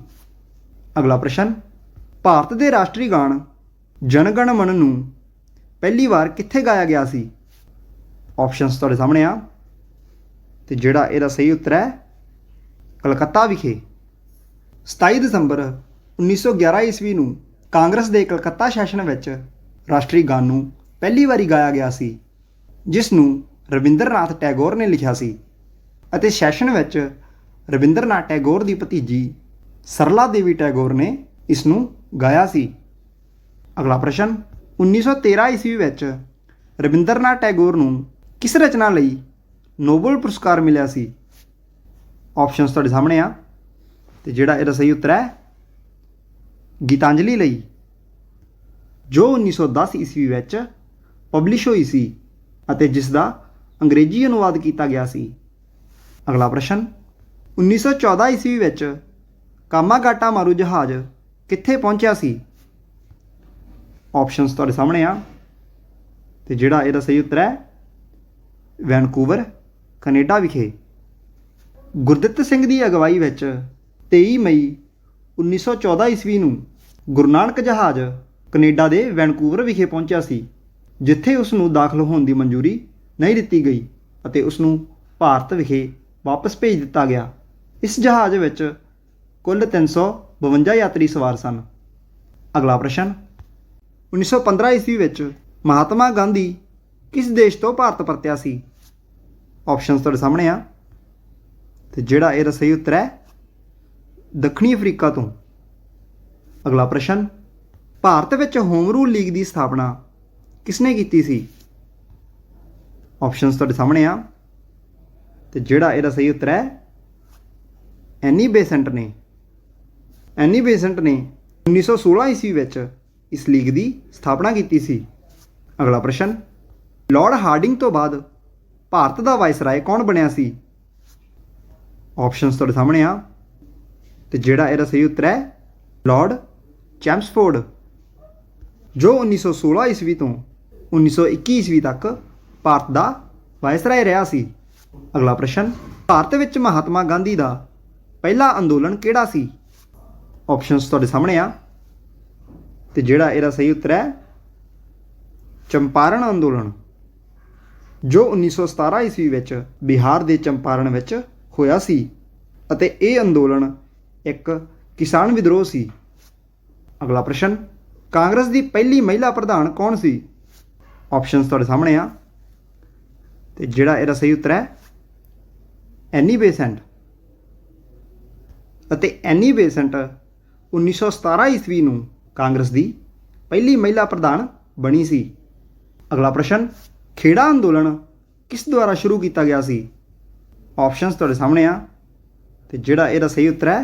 ਅਗਲਾ ਪ੍ਰਸ਼ਨ, ਭਾਰਤ ਦੇ ਰਾਸ਼ਟਰੀ ਗਾਣ ਜਨ ਗਣ ਮਨ ਨੂੰ ਪਹਿਲੀ ਵਾਰ ਕਿੱਥੇ ਗਾਇਆ ਗਿਆ ਸੀ? ਆਪਸ਼ਨਸ ਤੁਹਾਡੇ ਸਾਹਮਣੇ ਆ ਤੇ ਜਿਹੜਾ ਇਹਦਾ ਸਹੀ ਉੱਤਰ ਹੈ ਕਲਕੱਤਾ ਵਿਖੇ। 27 ਦਸੰਬਰ 1911 ਈਸਵੀ ਨੂੰ ਕਾਂਗਰਸ ਦੇ ਕਲਕੱਤਾ ਸੈਸ਼ਨ ਵਿੱਚ ਰਾਸ਼ਟਰੀ ਗਾਨ ਨੂੰ ਪਹਿਲੀ ਵਾਰੀ ਗਾਇਆ ਗਿਆ ਸੀ, ਜਿਸ ਨੂੰ ਰਵਿੰਦਰਨਾਥ ਟੈਗੋਰ ਨੇ ਲਿਖਿਆ ਸੀ, ਅਤੇ ਸੈਸ਼ਨ ਵਿੱਚ ਰਵਿੰਦਰਨਾਥ ਟੈਗੋਰ ਦੀ ਭਤੀਜੀ ਸਰਲਾ ਦੇਵੀ ਟੈਗੋਰ ਨੇ ਇਸ ਨੂੰ ਗਾਇਆ ਸੀ। ਅਗਲਾ ਪ੍ਰਸ਼ਨ, 1913 ਈਸਵੀ ਵਿੱਚ ਰਵਿੰਦਰਨਾਥ ਟੈਗੋਰ ਨੂੰ ਕਿਸ ਰਚਨਾ ਲਈ ਨੋਬਲ ਪੁਰਸਕਾਰ ਮਿਲਿਆ ਸੀ? ਆਪਸ਼ਨਸ ਤੁਹਾਡੇ ਸਾਹਮਣੇ ਆ ਤੇ ਜਿਹੜਾ ਇਹਦਾ ਸਹੀ ਉੱਤਰ ਹੈ ਗੀਤਾਂਜਲੀ ਲਈ, ਜੋ 1910 ਈਸਵੀ ਵਿੱਚ ਪਬਲਿਸ਼ ਹੋਈ ਸੀ ਅਤੇ ਜਿਸ ਦਾ ਅੰਗਰੇਜ਼ੀ ਅਨੁਵਾਦ ਕੀਤਾ ਗਿਆ ਸੀ। ਅਗਲਾ ਪ੍ਰਸ਼ਨ, 1914 ਈਸਵੀ ਵਿੱਚ ਕਾਮਾਗਾਟਾ ਮਾਰੂ ਜਹਾਜ਼ ਕਿੱਥੇ ਪਹੁੰਚਿਆ ਸੀ? ਆਪਸ਼ਨਸ ਤੁਹਾਡੇ ਸਾਹਮਣੇ ਆ ਤੇ ਜਿਹੜਾ ਇਹਦਾ ਸਹੀ ਉੱਤਰ ਹੈ ਵੈਨਕੂਵਰ, ਕੈਨੇਡਾ ਵਿਖੇ। ਗੁਰਦਿੱਤ ਸਿੰਘ ਦੀ ਅਗਵਾਈ ਵਿੱਚ 23 ਮਈ 1914 ਈਸਵੀ ਨੂੰ ਗੁਰੂ ਨਾਨਕ ਜਹਾਜ਼ ਕੈਨੇਡਾ ਦੇ ਵੈਨਕੂਵਰ ਵਿਖੇ ਪਹੁੰਚਿਆ ਸੀ, ਜਿੱਥੇ ਉਸ ਨੂੰ ਦਾਖਲ ਹੋਣ ਦੀ ਮਨਜ਼ੂਰੀ ਨਹੀਂ ਦਿੱਤੀ ਗਈ ਅਤੇ ਉਸ ਨੂੰ ਭਾਰਤ ਵਿਖੇ ਵਾਪਸ ਭੇਜ ਦਿੱਤਾ ਗਿਆ। ਇਸ ਜਹਾਜ਼ ਵਿੱਚ ਕੁੱਲ 352 ਯਾਤਰੀ ਸਵਾਰ ਸਨ। ਅਗਲਾ ਪ੍ਰਸ਼ਨ, 1915 ਈਸਵੀ ਵਿੱਚ ਮਹਾਤਮਾ ਗਾਂਧੀ ਕਿਸ ਦੇਸ਼ ਤੋਂ ਭਾਰਤ ਪਰਤਿਆ ਸੀ? ਆਪਸ਼ਨਸ ਤੁਹਾਡੇ ਸਾਹਮਣੇ ਆ ਤੇ ਜਿਹੜਾ ਇਹਦਾ ਸਹੀ ਉੱਤਰ ਹੈ ਦੱਖਣੀ ਅਫਰੀਕਾ ਤੋਂ। ਅਗਲਾ ਪ੍ਰਸ਼ਨ, ਭਾਰਤ ਵਿੱਚ ਹੋਮ ਰੂਲ ਲੀਗ ਦੀ ਸਥਾਪਨਾ ਕਿਸਨੇ ਕੀਤੀ ਸੀ? ਆਪਸ਼ਨਸ ਤੁਹਾਡੇ ਸਾਹਮਣੇ ਆ ਤੇ ਜਿਹੜਾ ਇਹਦਾ ਸਹੀ ਉੱਤਰ ਹੈ ਐਨੀ ਬੇਸੈਂਟ ਨੇ। ਐਨੀ ਬੇਸੈਂਟ ਨੇ 1916 ਈਸਵੀ ਵਿੱਚ ਇਸ ਲੀਗ ਦੀ ਸਥਾਪਨਾ ਕੀਤੀ ਸੀ। ਅਗਲਾ ਪ੍ਰਸ਼ਨ, ਲਾਰਡ ਹਾਰਡਿੰਗ ਤੋਂ ਬਾਅਦ ਭਾਰਤ ਦਾ ਵਾਇਸਰਾਏ ਕੌਣ ਬਣਿਆ ਸੀ? ਆਪਸ਼ਨਸ ਤੁਹਾਡੇ ਸਾਹਮਣੇ ਆ ਤੇ ਜਿਹੜਾ ਇਹਦਾ ਸਹੀ ਉੱਤਰ ਹੈ ਲਾਰਡ ਚੈਮਸਫੋਰਡ, ਜੋ 1916 ਈਸਵੀ ਤੋਂ 1921 ਈਸਵੀ ਤੱਕ ਭਾਰਤ ਦਾ ਵਾਇਸਰਾਏ ਰਿਹਾ ਸੀ। ਅਗਲਾ ਪ੍ਰਸ਼ਨ, ਭਾਰਤ ਵਿੱਚ ਮਹਾਤਮਾ ਗਾਂਧੀ ਦਾ ਪਹਿਲਾ ਅੰਦੋਲਨ ਕਿਹੜਾ ਸੀ? ਆਪਸ਼ਨਸ ਤੁਹਾਡੇ ਸਾਹਮਣੇ ਆ ਤੇ ਜਿਹੜਾ ਇਹਦਾ ਸਹੀ ਉੱਤਰ ਹੈ ਚੰਪਾਰਣ ਅੰਦੋਲਨ, ਜੋ 1917 ਈਸਵੀ ਵਿੱਚ ਬਿਹਾਰ ਦੇ ਚੰਪਾਰਣ ਵਿੱਚ ਹੋਇਆ ਸੀ, ਅਤੇ ਇਹ ਅੰਦੋਲਨ ਇੱਕ ਕਿਸਾਨ ਵਿਦਰੋਹ ਸੀ। ਅਗਲਾ ਪ੍ਰਸ਼ਨ, ਕਾਂਗਰਸ ਦੀ ਪਹਿਲੀ ਮਹਿਲਾ ਪ੍ਰਧਾਨ ਕੌਣ ਸੀ? ਆਪਸ਼ਨਸ ਤੁਹਾਡੇ ਸਾਹਮਣੇ ਆ ਤੇ ਜਿਹੜਾ ਇਹਦਾ ਸਹੀ ਉੱਤਰ ਹੈ ਐਨੀ ਬੇਸੈਂਟ, ਅਤੇ ਐਨੀ ਬੇਸੈਂਟ 1917 ਈਸਵੀ ਨੂੰ ਕਾਂਗਰਸ ਦੀ ਪਹਿਲੀ ਮਹਿਲਾ ਪ੍ਰਧਾਨ ਬਣੀ ਸੀ। ਅਗਲਾ ਪ੍ਰਸ਼ਨ, ਖੇੜਾ ਅੰਦੋਲਨ ਕਿਸ ਦੁਆਰਾ ਸ਼ੁਰੂ ਕੀਤਾ ਗਿਆ ਸੀ? ਆਪਸ਼ਨਸ ਤੁਹਾਡੇ ਸਾਹਮਣੇ ਆ ਤੇ ਜਿਹੜਾ ਇਹਦਾ ਸਹੀ ਉੱਤਰ ਹੈ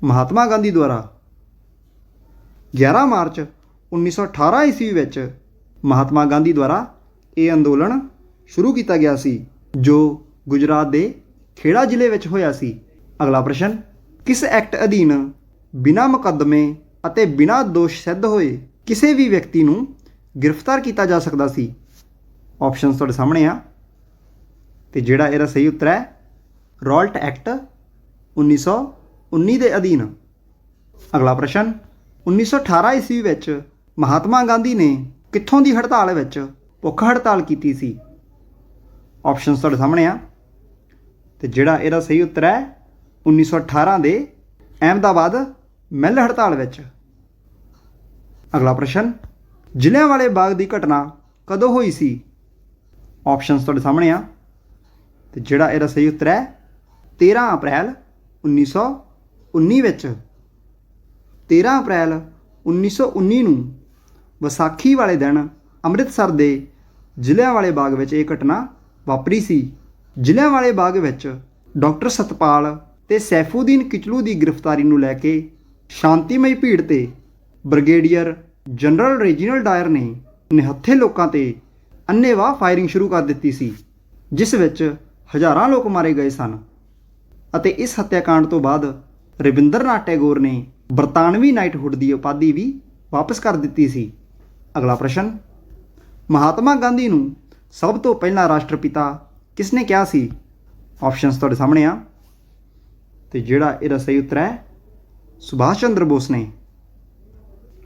ਮਹਾਤਮਾ ਗਾਂਧੀ ਦੁਆਰਾ। 11 ਮਾਰਚ 1918 ਈਸਵੀ ਵਿੱਚ ਮਹਾਤਮਾ ਗਾਂਧੀ ਦੁਆਰਾ ਇਹ ਅੰਦੋਲਨ ਸ਼ੁਰੂ ਕੀਤਾ ਗਿਆ ਸੀ, ਜੋ ਗੁਜਰਾਤ ਦੇ ਖੇੜਾ ਜ਼ਿਲ੍ਹੇ ਵਿੱਚ ਹੋਇਆ ਸੀ। ਅਗਲਾ ਪ੍ਰਸ਼ਨ, ਕਿਸ ਐਕਟ ਅਧੀਨ ਬਿਨਾਂ ਮੁਕੱਦਮੇ ਅਤੇ ਬਿਨਾਂ ਦੋਸ਼ ਸਿੱਧ ਹੋਏ ਕਿਸੇ ਵੀ ਵਿਅਕਤੀ ਨੂੰ ਗ੍ਰਿਫਤਾਰ ਕੀਤਾ ਜਾ ਸਕਦਾ ਸੀ? ਆਪਸ਼ਨਸ ਤੁਹਾਡੇ ਸਾਹਮਣੇ ਆ ਤੇ ਜਿਹੜਾ ਇਹਦਾ ਸਹੀ ਉੱਤਰ ਹੈ ਰੌਲਟ ਐਕਟ 1919 ਦੇ ਅਧੀਨ। ਅਗਲਾ ਪ੍ਰਸ਼ਨ, 1918 ਈਸਵੀ ਵਿੱਚ ਮਹਾਤਮਾ ਗਾਂਧੀ ਨੇ ਕਿੱਥੋਂ ਦੀ ਹੜਤਾਲ ਵਿੱਚ ਭੁੱਖ ਹੜਤਾਲ ਕੀਤੀ ਸੀ? ਆਪਸ਼ਨਸ ਤੁਹਾਡੇ ਸਾਹਮਣੇ ਆ ਤੇ ਜਿਹੜਾ ਇਹਦਾ ਸਹੀ ਉੱਤਰ ਹੈ 1918 ਦੇ ਅਹਿਮਦਾਬਾਦ ਮਿੱਲ ਹੜਤਾਲ ਵਿੱਚ। ਅਗਲਾ ਪ੍ਰਸ਼ਨ, ਜਲਿਆਂਵਾਲੇ ਬਾਗ ਦੀ ਘਟਨਾ ਕਦੋਂ ਹੋਈ ਸੀ? ਆਪਸ਼ਨਸ ਤੁਹਾਡੇ ਸਾਹਮਣੇ ਆ ਤੇ ਜਿਹੜਾ ਇਹਦਾ ਸਹੀ ਉੱਤਰ ਹੈ 13 ਅਪ੍ਰੈਲ 1919 ਵਿੱਚ। 13 ਅਪ੍ਰੈਲ 1919 ਨੂੰ ਵਿਸਾਖੀ ਵਾਲੇ ਦਿਨ ਅੰਮ੍ਰਿਤਸਰ ਦੇ ਜਲਿਆਂਵਾਲੇ ਬਾਗ ਵਿੱਚ ਇਹ ਘਟਨਾ ਵਾਪਰੀ ਸੀ। ਜਲਿਆਂਵਾਲੇ ਬਾਗ ਵਿੱਚ ਡਾਕਟਰ ਸਤਪਾਲ ਤੇ ਸੈਫੂਦੀਨ ਕਿਚਲੂ ਦੀ ਗ੍ਰਿਫਤਾਰੀ ਨੂੰ ਲੈ ਕੇ ਸ਼ਾਂਤੀਮਈ ਭੀੜ ਤੇ ਬ੍ਰਿਗੇਡੀਅਰ ਜਨਰਲ ਰੈਜੀਨਲ ਡਾਇਰ ਨੇ ਨਿਹੱਥੇ ਲੋਕਾਂ ਤੇ ਅੰਨ੍ਹੇਵਾਹ ਫਾਇਰਿੰਗ ਸ਼ੁਰੂ ਕਰ ਦਿੱਤੀ ਸੀ, ਜਿਸ ਵਿੱਚ ਹਜ਼ਾਰਾਂ ਲੋਕ ਮਾਰੇ ਗਏ ਸਨ ਅਤੇ ਇਸ ਹੱਤਿਆਕਾਂਡ ਤੋਂ ਬਾਅਦ ਰਵਿੰਦਰਨਾਥ ਟੈਗੋਰ ਨੇ ਬਰਤਾਨਵੀ ਨਾਈਟਹੁੱਡ ਦੀ ਉਪਾਧੀ ਵੀ ਵਾਪਸ ਕਰ ਦਿੱਤੀ ਸੀ। ਅਗਲਾ ਪ੍ਰਸ਼ਨ, ਮਹਾਤਮਾ ਗਾਂਧੀ ਨੂੰ ਸਭ ਤੋਂ ਪਹਿਲਾਂ ਰਾਸ਼ਟਰਪਿਤਾ ਕਿਸ ਨੇ ਕਿਹਾ ਸੀ? ਆਪਸ਼ਨਸ ਤੁਹਾਡੇ ਸਾਹਮਣੇ ਆ ਤੇ ਜਿਹੜਾ ਇਹਦਾ ਸਹੀ ਉੱਤਰ ਹੈ ਸੁਭਾਸ਼ ਚੰਦਰ ਬੋਸ ਨੇ।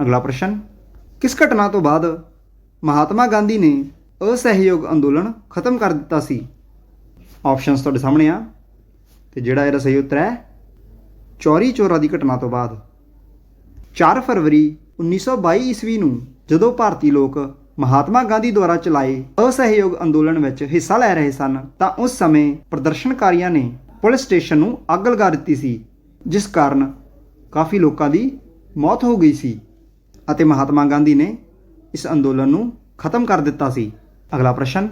ਅਗਲਾ ਪ੍ਰਸ਼ਨ, ਕਿਸ ਘਟਨਾ ਤੋਂ ਬਾਅਦ ਮਹਾਤਮਾ ਗਾਂਧੀ ਨੇ ਅਸਹਿਯੋਗ ਅੰਦੋਲਨ ਖਤਮ ਕਰ ਦਿੱਤਾ ਸੀ? ਆਪਸ਼ਨਸ ਤੁਹਾਡੇ ਸਾਹਮਣੇ ਆ ਤੇ ਜਿਹੜਾ ਇਹਦਾ ਸਹੀ ਉੱਤਰ ਹੈ ਚੌਰੀ ਚੌਰਾ ਦੀ ਘਟਨਾ ਤੋਂ ਬਾਅਦ। 4 ਫਰਵਰੀ 1922 ਈਸਵੀ ਨੂੰ ਜਦੋਂ ਭਾਰਤੀ ਲੋਕ ਮਹਾਤਮਾ ਗਾਂਧੀ ਦੁਆਰਾ ਚਲਾਏ ਅਸਹਿਯੋਗ ਅੰਦੋਲਨ ਵਿੱਚ ਹਿੱਸਾ ਲੈ ਰਹੇ ਸਨ ਤਾਂ ਉਸ ਸਮੇਂ ਪ੍ਰਦਰਸ਼ਨਕਾਰੀਆਂ ਨੇ ਪੁਲਿਸ ਸਟੇਸ਼ਨ ਨੂੰ ਅੱਗ ਲਗਾ ਦਿੱਤੀ ਸੀ, ਜਿਸ ਕਾਰਨ ਕਾਫੀ ਲੋਕਾਂ ਦੀ ਮੌਤ ਹੋ ਗਈ ਸੀ ਅਤੇ ਮਹਾਤਮਾ ਗਾਂਧੀ ਨੇ ਇਸ ਅੰਦੋਲਨ ਨੂੰ ਖਤਮ ਕਰ ਦਿੱਤਾ ਸੀ। ਅਗਲਾ ਪ੍ਰਸ਼ਨ,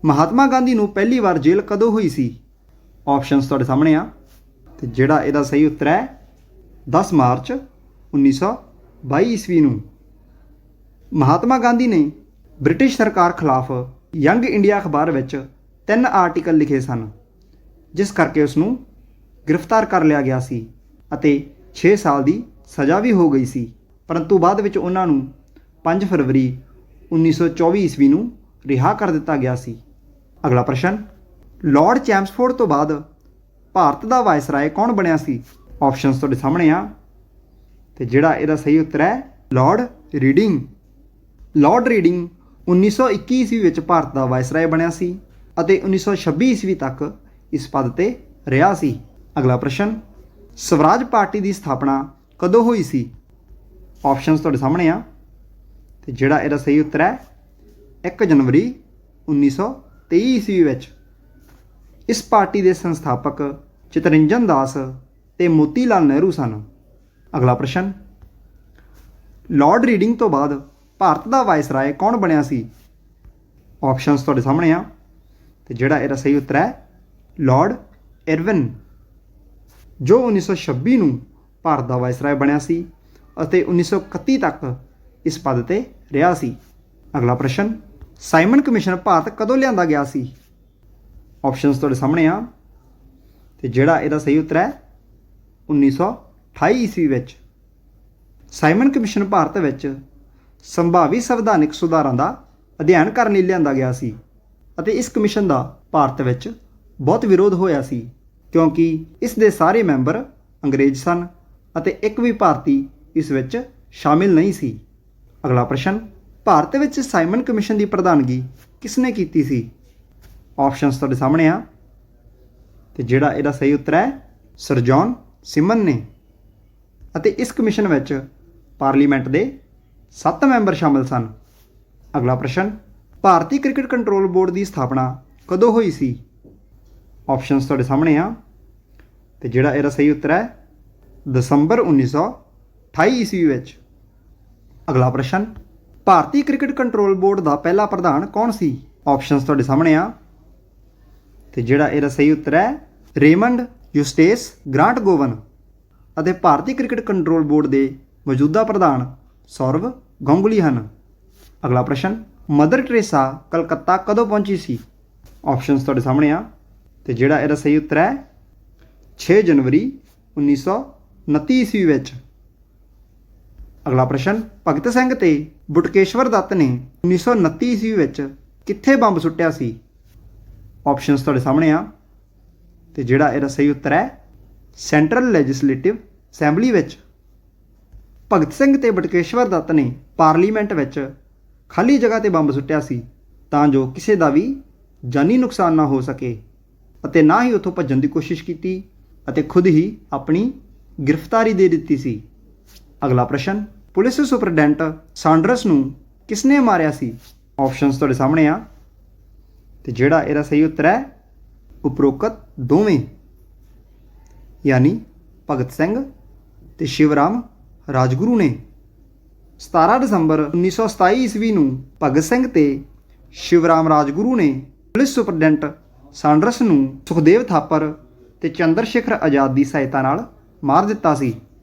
ਮਹਾਤਮਾ ਗਾਂਧੀ ਨੂੰ ਪਹਿਲੀ ਵਾਰ ਜੇਲ੍ਹ ਕਦੋਂ ਹੋਈ ਸੀ? ਆਪਸ਼ਨਸ ਤੁਹਾਡੇ ਸਾਹਮਣੇ ਆ ਤੇ ਜਿਹੜਾ ਇਹਦਾ ਸਹੀ ਉੱਤਰ ਹੈ 10 ਮਾਰਚ 1922 ਈਸਵੀ ਨੂੰ। ਮਹਾਤਮਾ ਗਾਂਧੀ ਨੇ ਬ੍ਰਿਟਿਸ਼ ਸਰਕਾਰ ਖਿਲਾਫ ਯੰਗ ਇੰਡੀਆ ਅਖਬਾਰ ਵਿੱਚ 3 ਆਰਟੀਕਲ ਲਿਖੇ ਸਨ, ਜਿਸ ਕਰਕੇ ਉਸ ਨੂੰ ਗ੍ਰਿਫਤਾਰ ਕਰ ਲਿਆ ਗਿਆ ਸੀ ਅਤੇ 6 ਸਾਲ ਦੀ ਸਜ਼ਾ ਵੀ ਹੋ ਗਈ ਸੀ, ਪਰੰਤੂ ਬਾਅਦ ਵਿੱਚ ਉਹਨਾਂ ਨੂੰ 5 ਫਰਵਰੀ 1924 ਈਸਵੀ ਨੂੰ ਰਿਹਾ ਕਰ ਦਿੱਤਾ ਗਿਆ ਸੀ। ਅਗਲਾ ਪ੍ਰਸ਼ਨ, ਲਾਰਡ ਚੈਮਸਫੋਰਡ ਤੋਂ ਬਾਅਦ ਭਾਰਤ ਦਾ ਵਾਇਸਰਾਏ ਕੌਣ ਬਣਿਆ ਸੀ? ਆਪਸ਼ਨਸ ਤੁਹਾਡੇ ਸਾਹਮਣੇ ਆ ਤੇ ਜਿਹੜਾ ਇਹਦਾ ਸਹੀ ਉੱਤਰ ਹੈ ਲਾਰਡ ਰੀਡਿੰਗ। ਲਾਰਡ ਰੀਡਿੰਗ 1921 ਈਸਵੀ ਵਿੱਚ ਭਾਰਤ ਦਾ ਵਾਇਸਰਾਏ ਬਣਿਆ ਸੀ ਅਤੇ 1926 ਈਸਵੀ ਤੱਕ ਇਸ ਪਦ ਤੇ ਰਿਹਾ ਸੀ। ਅਗਲਾ ਪ੍ਰਸ਼ਨ, ਸਵਰਾਜ ਪਾਰਟੀ ਦੀ ਸਥਾਪਨਾ ਕਦੋਂ ਹੋਈ ਸੀ? ਆਪਸ਼ਨਸ ਤੁਹਾਡੇ ਸਾਹਮਣੇ ਆ ਤੇ ਜਿਹੜਾ ਇਹਦਾ ਸਹੀ ਉੱਤਰ ਹੈ 1 ਜਨਵਰੀ 1923 ਈਸਵੀ ਵਿੱਚ। ਇਸ ਪਾਰਟੀ ਦੇ ਸੰਸਥਾਪਕ ਚਿਤਰੰਜਨ ਦਾਸ ਤੇ ਮੋਤੀ ਲਾਲ ਨਹਿਰੂ ਸਨ। ਅਗਲਾ ਪ੍ਰਸ਼ਨ, ਲਾਰਡ ਰੀਡਿੰਗ ਤੋਂ ਬਾਅਦ ਭਾਰਤ ਦਾ ਵਾਇਸਰਾਏ ਕੌਣ ਬਣਿਆ ਸੀ? ਆਪਸ਼ਨਸ ਤੁਹਾਡੇ ਸਾਹਮਣੇ ਆ ਤੇ ਜਿਹੜਾ ਇਹਦਾ ਸਹੀ ਉੱਤਰ ਹੈ ਲਾਰਡ ਇਰਵਿਨ, ਜੋ 1926 ਨੂੰ ਭਾਰਤ ਦਾ ਵਾਇਸਰਾਏ ਬਣਿਆ ਸੀ ਅਤੇ 1931 ਤੱਕ ਇਸ ਪਦ ਤੇ ਰਿਹਾ ਸੀ। ਅਗਲਾ ਪ੍ਰਸ਼ਨ, ਸਾਈਮਨ ਕਮਿਸ਼ਨ ਭਾਰਤ ਕਦੋਂ ਲਿਆਂਦਾ ਗਿਆ ਸੀ? ਆਪਸ਼ਨਸ ਤੁਹਾਡੇ ਸਾਹਮਣੇ ਆ ਤੇ ਜਿਹੜਾ ਇਹਦਾ ਸਹੀ ਉੱਤਰ ਹੈ 1928 ਈਸਵੀ ਵਿੱਚ। ਸਾਈਮਨ ਕਮਿਸ਼ਨ ਭਾਰਤ ਵਿੱਚ ਸੰਭਾਵੀ ਸੰਵਿਧਾਨਿਕ ਸੁਧਾਰਾਂ ਦਾ ਅਧਿਐਨ ਕਰਨ ਲਈ ਲਿਆਂਦਾ ਗਿਆ ਸੀ ਅਤੇ ਇਸ ਕਮਿਸ਼ਨ ਦਾ ਭਾਰਤ ਵਿੱਚ ਬਹੁਤ ਵਿਰੋਧ ਹੋਇਆ ਸੀ, ਕਿਉਂਕਿ ਇਸ ਦੇ ਸਾਰੇ ਮੈਂਬਰ ਅੰਗਰੇਜ਼ ਸਨ ਅਤੇ ਇੱਕ ਵੀ ਭਾਰਤੀ ਇਸ ਵਿੱਚ ਸ਼ਾਮਿਲ ਨਹੀਂ ਸੀ। ਅਗਲਾ ਪ੍ਰਸ਼ਨ, ਭਾਰਤ ਵਿੱਚ ਸਾਈਮਨ ਕਮਿਸ਼ਨ ਦੀ ਪ੍ਰਧਾਨਗੀ ਕਿਸ ਨੇ ਕੀਤੀ ਸੀ? ਆਪਸ਼ਨਸ ਤੁਹਾਡੇ ਸਾਹਮਣੇ ਆ ਤੇ ਜਿਹੜਾ ਇਹਦਾ ਸਹੀ ਉੱਤਰ ਹੈ ਸਰ ਜੌਨ ਸਿਮਨ ਨੇ ਅਤੇ ਇਸ ਕਮਿਸ਼ਨ ਵਿੱਚ ਪਾਰਲੀਮੈਂਟ ਦੇ 7 ਮੈਂਬਰ ਸ਼ਾਮਿਲ ਸਨ। ਅਗਲਾ ਪ੍ਰਸ਼ਨ, ਭਾਰਤੀ ਕ੍ਰਿਕਟ ਕੰਟਰੋਲ ਬੋਰਡ ਦੀ ਸਥਾਪਨਾ ਕਦੋਂ ਹੋਈ ਸੀ? ਆਪਸ਼ਨਸ ਤੁਹਾਡੇ ਸਾਹਮਣੇ ਆ ਤੇ ਜਿਹੜਾ ਇਹਦਾ ਸਹੀ ਉੱਤਰ ਹੈ ਦਸੰਬਰ 1928 ਈਸਵੀ ਵਿੱਚ। ਅਗਲਾ ਪ੍ਰਸ਼ਨ, ਭਾਰਤੀ ਕ੍ਰਿਕਟ ਕੰਟਰੋਲ ਬੋਰਡ ਦਾ ਪਹਿਲਾ ਪ੍ਰਧਾਨ ਕੌਣ ਸੀ? ਆਪਸ਼ਨਸ ਤੁਹਾਡੇ ਸਾਹਮਣੇ ਆ ਤੇ ਜਿਹੜਾ ਇਹਦਾ ਸਹੀ ਉੱਤਰ ਹੈ ਰੇਮੰਡ ਯੂਸਟੇਸ ਗ੍ਰਾਂਟ ਗੋਵਨ ਅਤੇ ਭਾਰਤੀ ਕ੍ਰਿਕਟ ਕੰਟਰੋਲ ਬੋਰਡ ਦੇ ਮੌਜੂਦਾ ਪ੍ਰਧਾਨ ਸੌਰਵ ਗੰਗੁਲੀ ਹਨ। ਅਗਲਾ ਪ੍ਰਸ਼ਨ, ਮਦਰ ਟਰੇਸਾ ਕਲਕੱਤਾ ਕਦੋਂ ਪਹੁੰਚੀ ਸੀ? ਆਪਸ਼ਨਸ ਤੁਹਾਡੇ ਸਾਹਮਣੇ ਆ ਤੇ ਜਿਹੜਾ ਇਹਦਾ ਸਹੀ ਉੱਤਰ ਹੈ 6 ਜਨਵਰੀ 1929 ਈਸਵੀ ਵਿੱਚ। ਅਗਲਾ ਪ੍ਰਸ਼ਨ, ਭਗਤ ਸਿੰਘ ਤੇ ਬਟੁਕੇਸ਼ਵਰ ਦੱਤ ਨੇ 1929 ਈਸਵੀ ਵਿੱਚ ਕਿੱਥੇ ਬੰਬ ਸੁੱਟਿਆ ਸੀ? ਆਪਸ਼ਨਸ ਤੁਹਾਡੇ ਸਾਹਮਣੇ ਆ ਤੇ ਜਿਹੜਾ ਇਹਦਾ ਸਹੀ ਉੱਤਰ ਹੈ ਸੈਂਟਰਲ ਲੈਜਿਸਲੇਟਿਵ ਅਸੈਂਬਲੀ ਵਿੱਚ। ਭਗਤ ਸਿੰਘ ਤੇ ਬਟੁਕੇਸ਼ਵਰ ਦੱਤ ਨੇ ਪਾਰਲੀਮੈਂਟ ਵਿੱਚ ਖਾਲੀ ਜਗ੍ਹਾ ਤੇ ਬੰਬ ਸੁੱਟਿਆ ਸੀ ਤਾਂ ਜੋ ਕਿਸੇ ਦਾ ਵੀ ਜਾਨੀ ਨੁਕਸਾਨ ਨਾ ਹੋ ਸਕੇ ਅਤੇ ਨਾ ਹੀ ਉੱਥੋਂ ਭੱਜਣ ਦੀ ਕੋਸ਼ਿਸ਼ ਕੀਤੀ ਅਤੇ ਖੁਦ ਹੀ ਆਪਣੀ ਗ੍ਰਿਫਤਾਰੀ ਦੇ ਦਿੱਤੀ ਸੀ। ਅਗਲਾ ਪ੍ਰਸ਼ਨ, ਪੁਲਿਸ ਸੁਪਰਡੈਂਟ ਸਾਂਡਰਸ ਨੂੰ ਕਿਸਨੇ ਮਾਰਿਆ ਸੀ? ਆਪਸ਼ਨਸ ਤੁਹਾਡੇ ਸਾਹਮਣੇ ਆ ਤੇ ਜਿਹੜਾ ਇਹਦਾ ਸਹੀ ਉੱਤਰ ਹੈ ਉਪਰੋਕਤ ਦੋਵੇਂ, ਯਾਨੀ ਭਗਤ ਸਿੰਘ ਤੇ ਸ਼ਿਵਰਾਮ ਰਾਜਗੁਰੂ ਨੇ। 17 ਦਸੰਬਰ 1927 ਈਸਵੀ ਨੂੰ ਭਗਤ ਸਿੰਘ ਤੇ ਸ਼ਿਵਰਾਮ ਰਾਜਗੁਰੂ ਨੇ ਪੁਲਿਸ ਸੁਪਰਡੈਂਟ ਸਾਂਡਰਸ ਨੂੰ ਸੁਖਦੇਵ ਥਾਪਰ ਤੇ ਚੰਦਰ ਸ਼ੇਖਰ ਆਜ਼ਾਦ ਦੀ ਸਹਾਇਤਾ ਨਾਲ ਮਾਰ ਦਿੱਤਾ ਸੀ।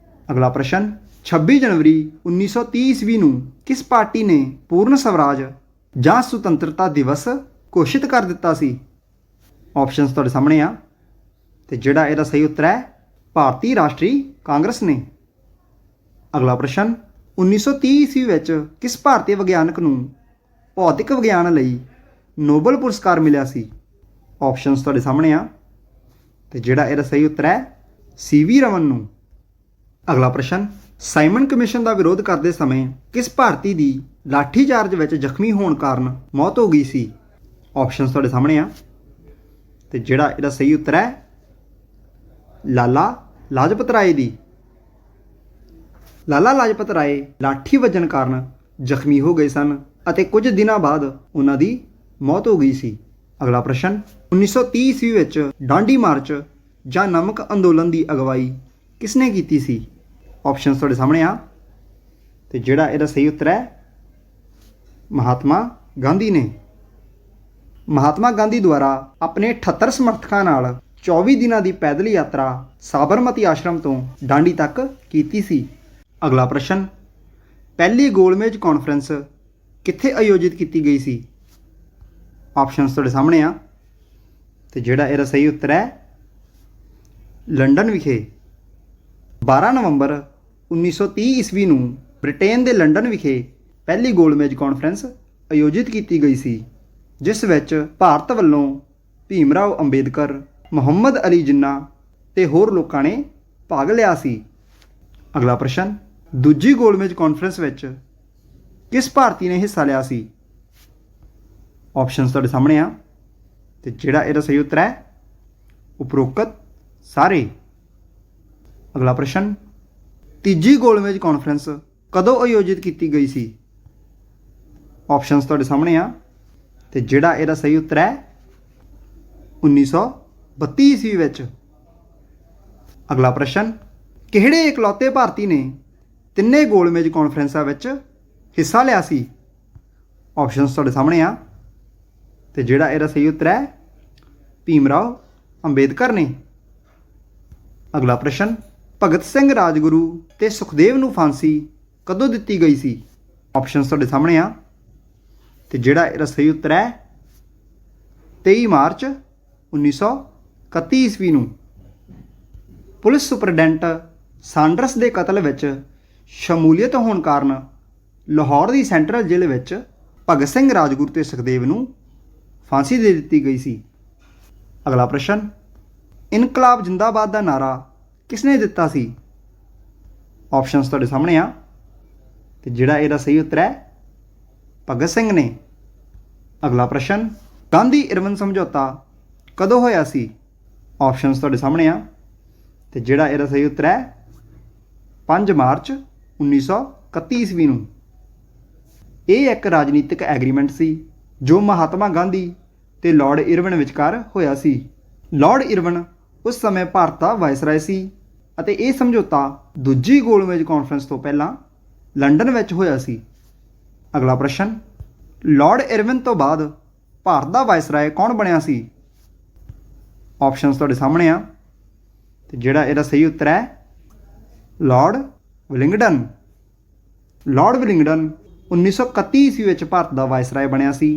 ਅਗਲਾ ਪ੍ਰਸ਼ਨ, 26 ਜਨਵਰੀ 1930 ਈਸਵੀ ਨੂੰ ਕਿਸ ਪਾਰਟੀ ਨੇ ਪੂਰਨ ਸਵਰਾਜ ਜਾਂ ਸੁਤੰਤਰਤਾ ਦਿਵਸ ਘੋਸ਼ਿਤ ਕਰ ਦਿੱਤਾ ਸੀ? ਆਪਸ਼ਨਸ ਤੁਹਾਡੇ ਸਾਹਮਣੇ ਆ ਤੇ ਜਿਹੜਾ ਇਹਦਾ ਸਹੀ ਉੱਤਰ ਹੈ ਭਾਰਤੀ ਰਾਸ਼ਟਰੀ ਕਾਂਗਰਸ ਨੇ। ਅਗਲਾ ਪ੍ਰਸ਼ਨ, 1930 ਈਸਵੀ ਵਿੱਚ ਕਿਸ ਭਾਰਤੀ ਵਿਗਿਆਨਕ ਨੂੰ ਭੌਤਿਕ ਵਿਗਿਆਨ ਲਈ ਨੋਬਲ ਪੁਰਸਕਾਰ ਮਿਲਿਆ ਸੀ? ਆਪਸ਼ਨਸ ਤੁਹਾਡੇ ਸਾਹਮਣੇ ਆ ਤੇ ਜਿਹੜਾ ਇਹਦਾ ਸਹੀ ਉੱਤਰ ਹੈ CV ਰਮਨ ਨੂੰ। ਅਗਲਾ ਪ੍ਰਸ਼ਨ, ਸਾਈਮਨ ਕਮਿਸ਼ਨ ਦਾ ਵਿਰੋਧ ਕਰਦੇ ਸਮੇਂ ਕਿਸ ਭਾਰਤੀ ਦੀ ਲਾਠੀਚਾਰਜ ਵਿੱਚ ਜ਼ਖਮੀ ਹੋਣ ਕਾਰਨ ਮੌਤ ਹੋ ਗਈ ਸੀ? ਆਪਸ਼ਨਸ ਤੁਹਾਡੇ ਸਾਹਮਣੇ ਆ ਤੇ ਜਿਹੜਾ ਇਹਦਾ ਸਹੀ ਉੱਤਰ ਹੈ ਲਾਲਾ ਲਾਜਪਤ ਰਾਏ ਦੀ। ਲਾਲਾ ਲਾਜਪਤ ਰਾਏ ਲਾਠੀ ਵੱਜਣ ਕਾਰਨ ਜ਼ਖਮੀ ਹੋ ਗਏ ਸਨ ਅਤੇ ਕੁਝ ਦਿਨਾਂ ਬਾਅਦ ਉਹਨਾਂ ਦੀ ਮੌਤ ਹੋ ਗਈ ਸੀ। ਅਗਲਾ ਪ੍ਰਸ਼ਨ, 1930 ਈਸਵੀ ਵਿੱਚ ਡਾਂਡੀ ਮਾਰਚ ਜਾਂ ਨਮਕ ਅੰਦੋਲਨ ਦੀ ਅਗਵਾਈ ਕਿਸਨੇ ਕੀਤੀ ਸੀ? ਆਪਸ਼ਨਸ ਤੁਹਾਡੇ ਸਾਹਮਣੇ ਆ ਤੇ ਜਿਹੜਾ ਇਹਦਾ ਸਹੀ ਉੱਤਰ ਹੈ ਮਹਾਤਮਾ ਗਾਂਧੀ ਨੇ। ਮਹਾਤਮਾ ਗਾਂਧੀ ਦੁਆਰਾ ਆਪਣੇ 78 ਸਮਰਥਕਾਂ ਨਾਲ 24 ਦਿਨਾਂ ਦੀ ਪੈਦਲ ਯਾਤਰਾ ਸਾਬਰਮਤੀ ਆਸ਼ਰਮ ਤੋਂ ਡਾਂਡੀ ਤੱਕ ਕੀਤੀ ਸੀ। ਅਗਲਾ ਪ੍ਰਸ਼ਨ, ਪਹਿਲੀ ਗੋਲਮੇਜ਼ ਕਾਨਫਰੰਸ ਕਿੱਥੇ ਆਯੋਜਿਤ ਕੀਤੀ ਗਈ ਸੀ? ਆਪਸ਼ਨਸ ਤੁਹਾਡੇ ਸਾਹਮਣੇ ਆ ਤੇ ਜਿਹੜਾ ਇਹਦਾ ਸਹੀ ਉੱਤਰ ਹੈ ਲੰਡਨ ਵਿਖੇ। 12 ਨਵੰਬਰ 1930 ਈਸਵੀ ਨੂੰ ਬ੍ਰਿਟੇਨ ਦੇ ਲੰਡਨ ਵਿਖੇ ਪਹਿਲੀ ਗੋਲਮੇਜ਼ ਕਾਨਫਰੰਸ ਆਯੋਜਿਤ ਕੀਤੀ ਗਈ ਸੀ, ਜਿਸ ਵਿੱਚ ਭਾਰਤ ਵੱਲੋਂ ਭੀਮ ਰਾਓ ਅੰਬੇਦਕਰ, ਮੁਹੰਮਦ ਅਲੀ ਜਿੰਨਾ ਤੇ ਹੋਰ ਲੋਕਾਂ ਨੇ ਭਾਗ ਲਿਆ ਸੀ। ਅਗਲਾ ਪ੍ਰਸ਼ਨ, ਦੂਜੀ ਗੋਲਮੇਜ਼ ਕਾਨਫਰੰਸ ਵਿੱਚ ਕਿਸ ਭਾਰਤੀ ਨੇ ਹਿੱਸਾ ਲਿਆ ਸੀ? ਆਪਸ਼ਨਸ ਤੁਹਾਡੇ ਸਾਹਮਣੇ ਆ ਤੇ ਜਿਹੜਾ ਇਹਦਾ ਸਹੀ ਉੱਤਰ ਹੈ ਉਪਰੋਕਤ ਸਾਰੇ। ਅਗਲਾ ਪ੍ਰਸ਼ਨ, ਤੀਜੀ ਗੋਲਮੇਜ਼ ਕਾਨਫਰੰਸ ਕਦੋਂ ਆਯੋਜਿਤ ਕੀਤੀ ਗਈ ਸੀ? ਆਪਸ਼ਨਸ ਤੁਹਾਡੇ ਸਾਹਮਣੇ ਆ ਤੇ ਜਿਹੜਾ ਇਹਦਾ ਸਹੀ ਉੱਤਰ ਹੈ 1932 ਈਸਵੀ ਵਿੱਚ। ਅਗਲਾ ਪ੍ਰਸ਼ਨ, ਕਿਹੜੇ ਇਕਲੌਤੇ ਭਾਰਤੀ ਨੇ ਤਿੰਨੇ ਗੋਲਮੇਜ਼ ਕਾਨਫਰੰਸਾਂ ਵਿੱਚ ਹਿੱਸਾ ਲਿਆ ਸੀ? ਆਪਸ਼ਨਸ ਤੁਹਾਡੇ ਸਾਹਮਣੇ ਆ ਤੇ ਜਿਹੜਾ ਇਹਦਾ ਸਹੀ ਉੱਤਰ ਹੈ ਭੀਮ ਰਾਓ ਅੰਬੇਦਕਰ ਨੇ। ਅਗਲਾ ਪ੍ਰਸ਼ਨ, ਭਗਤ ਸਿੰਘ ਰਾਜਗੁਰੂ ਤੇ ਸੁਖਦੇਵ ਨੂੰ ਫਾਂਸੀ ਕਦੋਂ ਦਿੱਤੀ ਗਈ ਸੀ? ਆਪਸ਼ਨਸ ਤੁਹਾਡੇ ਸਾਹਮਣੇ ਆ ਤੇ ਜਿਹੜਾ ਇਹਦਾ ਸਹੀ ਉੱਤਰ ਹੈ 23 ਮਾਰਚ 1931 ਈਸਵੀ ਨੂੰ। ਪੁਲਿਸ ਸੁਪਰਡੈਂਟ ਸਾਂਡਰਸ ਦੇ ਕਤਲ ਵਿੱਚ ਸ਼ਮੂਲੀਅਤ ਹੋਣ ਕਾਰਨ ਲਾਹੌਰ ਦੀ ਸੈਂਟਰਲ ਜੇਲ੍ਹ ਵਿੱਚ ਭਗਤ ਸਿੰਘ ਰਾਜਗੁਰੂ ਤੇ ਸੁਖਦੇਵ ਨੂੰ ਫਾਂਸੀ ਦੇ ਦਿੱਤੀ ਗਈ ਸੀ। ਅਗਲਾ ਪ੍ਰਸ਼ਨ, ਇਨਕਲਾਬ ਜਿੰਦਾਬਾਦ ਦਾ ਨਾਰਾ ਕਿਸਨੇ ਦਿੱਤਾ ਸੀ? ਆਪਸ਼ਨਸ ਤੁਹਾਡੇ ਸਾਹਮਣੇ ਆ ਤੇ ਜਿਹੜਾ ਇਹਦਾ ਸਹੀ ਉੱਤਰ ਹੈ ਭਗਤ ਸਿੰਘ ਨੇ। ਅਗਲਾ ਪ੍ਰਸ਼ਨ, ਗਾਂਧੀ ਇਰਵਿਨ ਸਮਝੌਤਾ ਕਦੋਂ ਹੋਇਆ ਸੀ? ਆਪਸ਼ਨਸ ਤੁਹਾਡੇ ਸਾਹਮਣੇ ਆ ਤੇ ਜਿਹੜਾ ਇਹਦਾ ਸਹੀ ਉੱਤਰ ਹੈ 5 ਮਾਰਚ 1931 ਈਸਵੀ ਨੂੰ। ਇਹ ਇੱਕ ਰਾਜਨੀਤਿਕ ਐਗਰੀਮੈਂਟ ਸੀ ਜੋ ਮਹਾਤਮਾ ਗਾਂਧੀ ਤੇ ਲਾਰਡ ਇਰਵਿਨ ਵਿਚਕਾਰ ਹੋਇਆ ਸੀ। ਲਾਰਡ ਇਰਵਿਨ ਉਸ ਸਮੇਂ ਭਾਰਤ ਦਾ ਵਾਇਸਰਾਏ ਸੀ ਅਤੇ ਇਹ ਸਮਝੌਤਾ ਦੂਜੀ ਗੋਲਮੇਜ਼ ਕਾਨਫਰੰਸ ਤੋਂ ਪਹਿਲਾਂ ਲੰਡਨ ਵਿੱਚ ਹੋਇਆ ਸੀ। ਅਗਲਾ ਪ੍ਰਸ਼ਨ, ਲਾਰਡ ਇਰਵਿਨ ਤੋਂ ਬਾਅਦ ਭਾਰਤ ਦਾ ਵਾਇਸਰਾਏ ਕੌਣ ਬਣਿਆ ਸੀ? ਆਪਸ਼ਨਸ ਤੁਹਾਡੇ ਸਾਹਮਣੇ ਆ ਤੇ ਜਿਹੜਾ ਇਹਦਾ ਸਹੀ ਉੱਤਰ ਹੈ ਲਾਰਡ ਵਿਲਿੰਗਡਨ। ਲਾਰਡ ਵਿਲਿੰਗਡਨ 1931 ਈਸਵੀ ਵਿੱਚ ਭਾਰਤ ਦਾ ਵਾਇਸਰਾਏ ਬਣਿਆ ਸੀ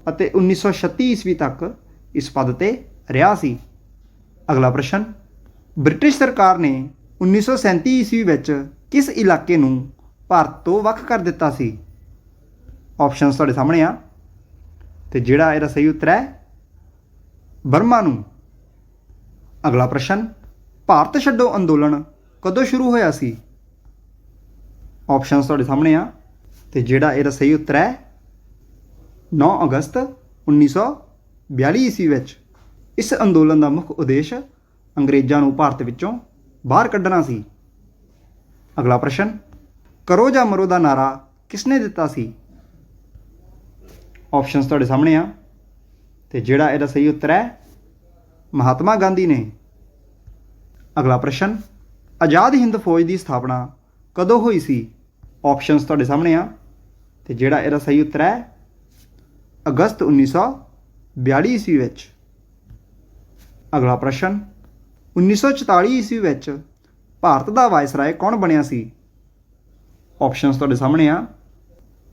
ਅਤੇ 1936 ਈਸਵੀ ਤੱਕ ਇਸ ਪਦ ਤੇ ਰਿਹਾ ਸੀ। ਅਗਲਾ ਪ੍ਰਸ਼ਨ, ਬ੍ਰਿਟਿਸ਼ ਸਰਕਾਰ ਨੇ 1937 ਈਸਵੀ ਵਿੱਚ ਕਿਸ ਇਲਾਕੇ ਨੂੰ ਭਾਰਤ ਤੋਂ ਵੱਖ ਕਰ ਦਿੱਤਾ ਸੀ? ਆਪਸ਼ਨਸ ਤੁਹਾਡੇ ਸਾਹਮਣੇ ਆ ਤੇ ਜਿਹੜਾ ਇਹਦਾ ਸਹੀ ਉੱਤਰ ਹੈ ਬਰਮਾ ਨੂੰ। ਅਗਲਾ ਪ੍ਰਸ਼ਨ, ਭਾਰਤ ਛੱਡੋ ਅੰਦੋਲਨ ਕਦੋਂ ਸ਼ੁਰੂ ਹੋਇਆ ਸੀ? ਆਪਸ਼ਨਸ ਤੁਹਾਡੇ ਸਾਹਮਣੇ ਆ ਤੇ ਜਿਹੜਾ ਇਹਦਾ ਸਹੀ ਉੱਤਰ ਹੈ 9 ਅਗਸਤ 1942 ਈਸਵੀ ਵਿੱਚ। ਇਸ ਅੰਦੋਲਨ ਦਾ ਮੁੱਖ ਉਦੇਸ਼ ਅੰਗਰੇਜ਼ਾਂ ਨੂੰ ਭਾਰਤ ਵਿੱਚੋਂ ਬਾਹਰ ਕੱਢਣਾ ਸੀ। ਅਗਲਾ ਪ੍ਰਸ਼ਨ, ਕਰੋ ਜਾਂ ਮਰੋ ਦਾ ਨਾਰਾ ਕਿਸਨੇ ਦਿੱਤਾ ਸੀ? ਆਪਸ਼ਨਸ ਤੁਹਾਡੇ ਸਾਹਮਣੇ ਆ ਤੇ ਜਿਹੜਾ ਇਹਦਾ ਸਹੀ ਉੱਤਰ ਹੈ ਮਹਾਤਮਾ ਗਾਂਧੀ ਨੇ। ਅਗਲਾ ਪ੍ਰਸ਼ਨ, ਆਜ਼ਾਦ ਹਿੰਦ ਫੌਜ ਦੀ ਸਥਾਪਨਾ ਕਦੋਂ ਹੋਈ ਸੀ? ਆਪਸ਼ਨਸ ਤੁਹਾਡੇ ਸਾਹਮਣੇ ਆ ਤੇ ਜਿਹੜਾ ਇਹਦਾ ਸਹੀ ਉੱਤਰ ਹੈ ਅਗਸਤ 1942 ਈਸਵੀ ਵਿੱਚ। ਅਗਲਾ ਪ੍ਰਸ਼ਨ, 1944 ਈਸਵੀ ਵਿੱਚ ਭਾਰਤ ਦਾ ਵਾਇਸਰਾਏ ਕੌਣ ਬਣਿਆ ਸੀ? ਆਪਸ਼ਨਸ ਤੁਹਾਡੇ ਸਾਹਮਣੇ ਆ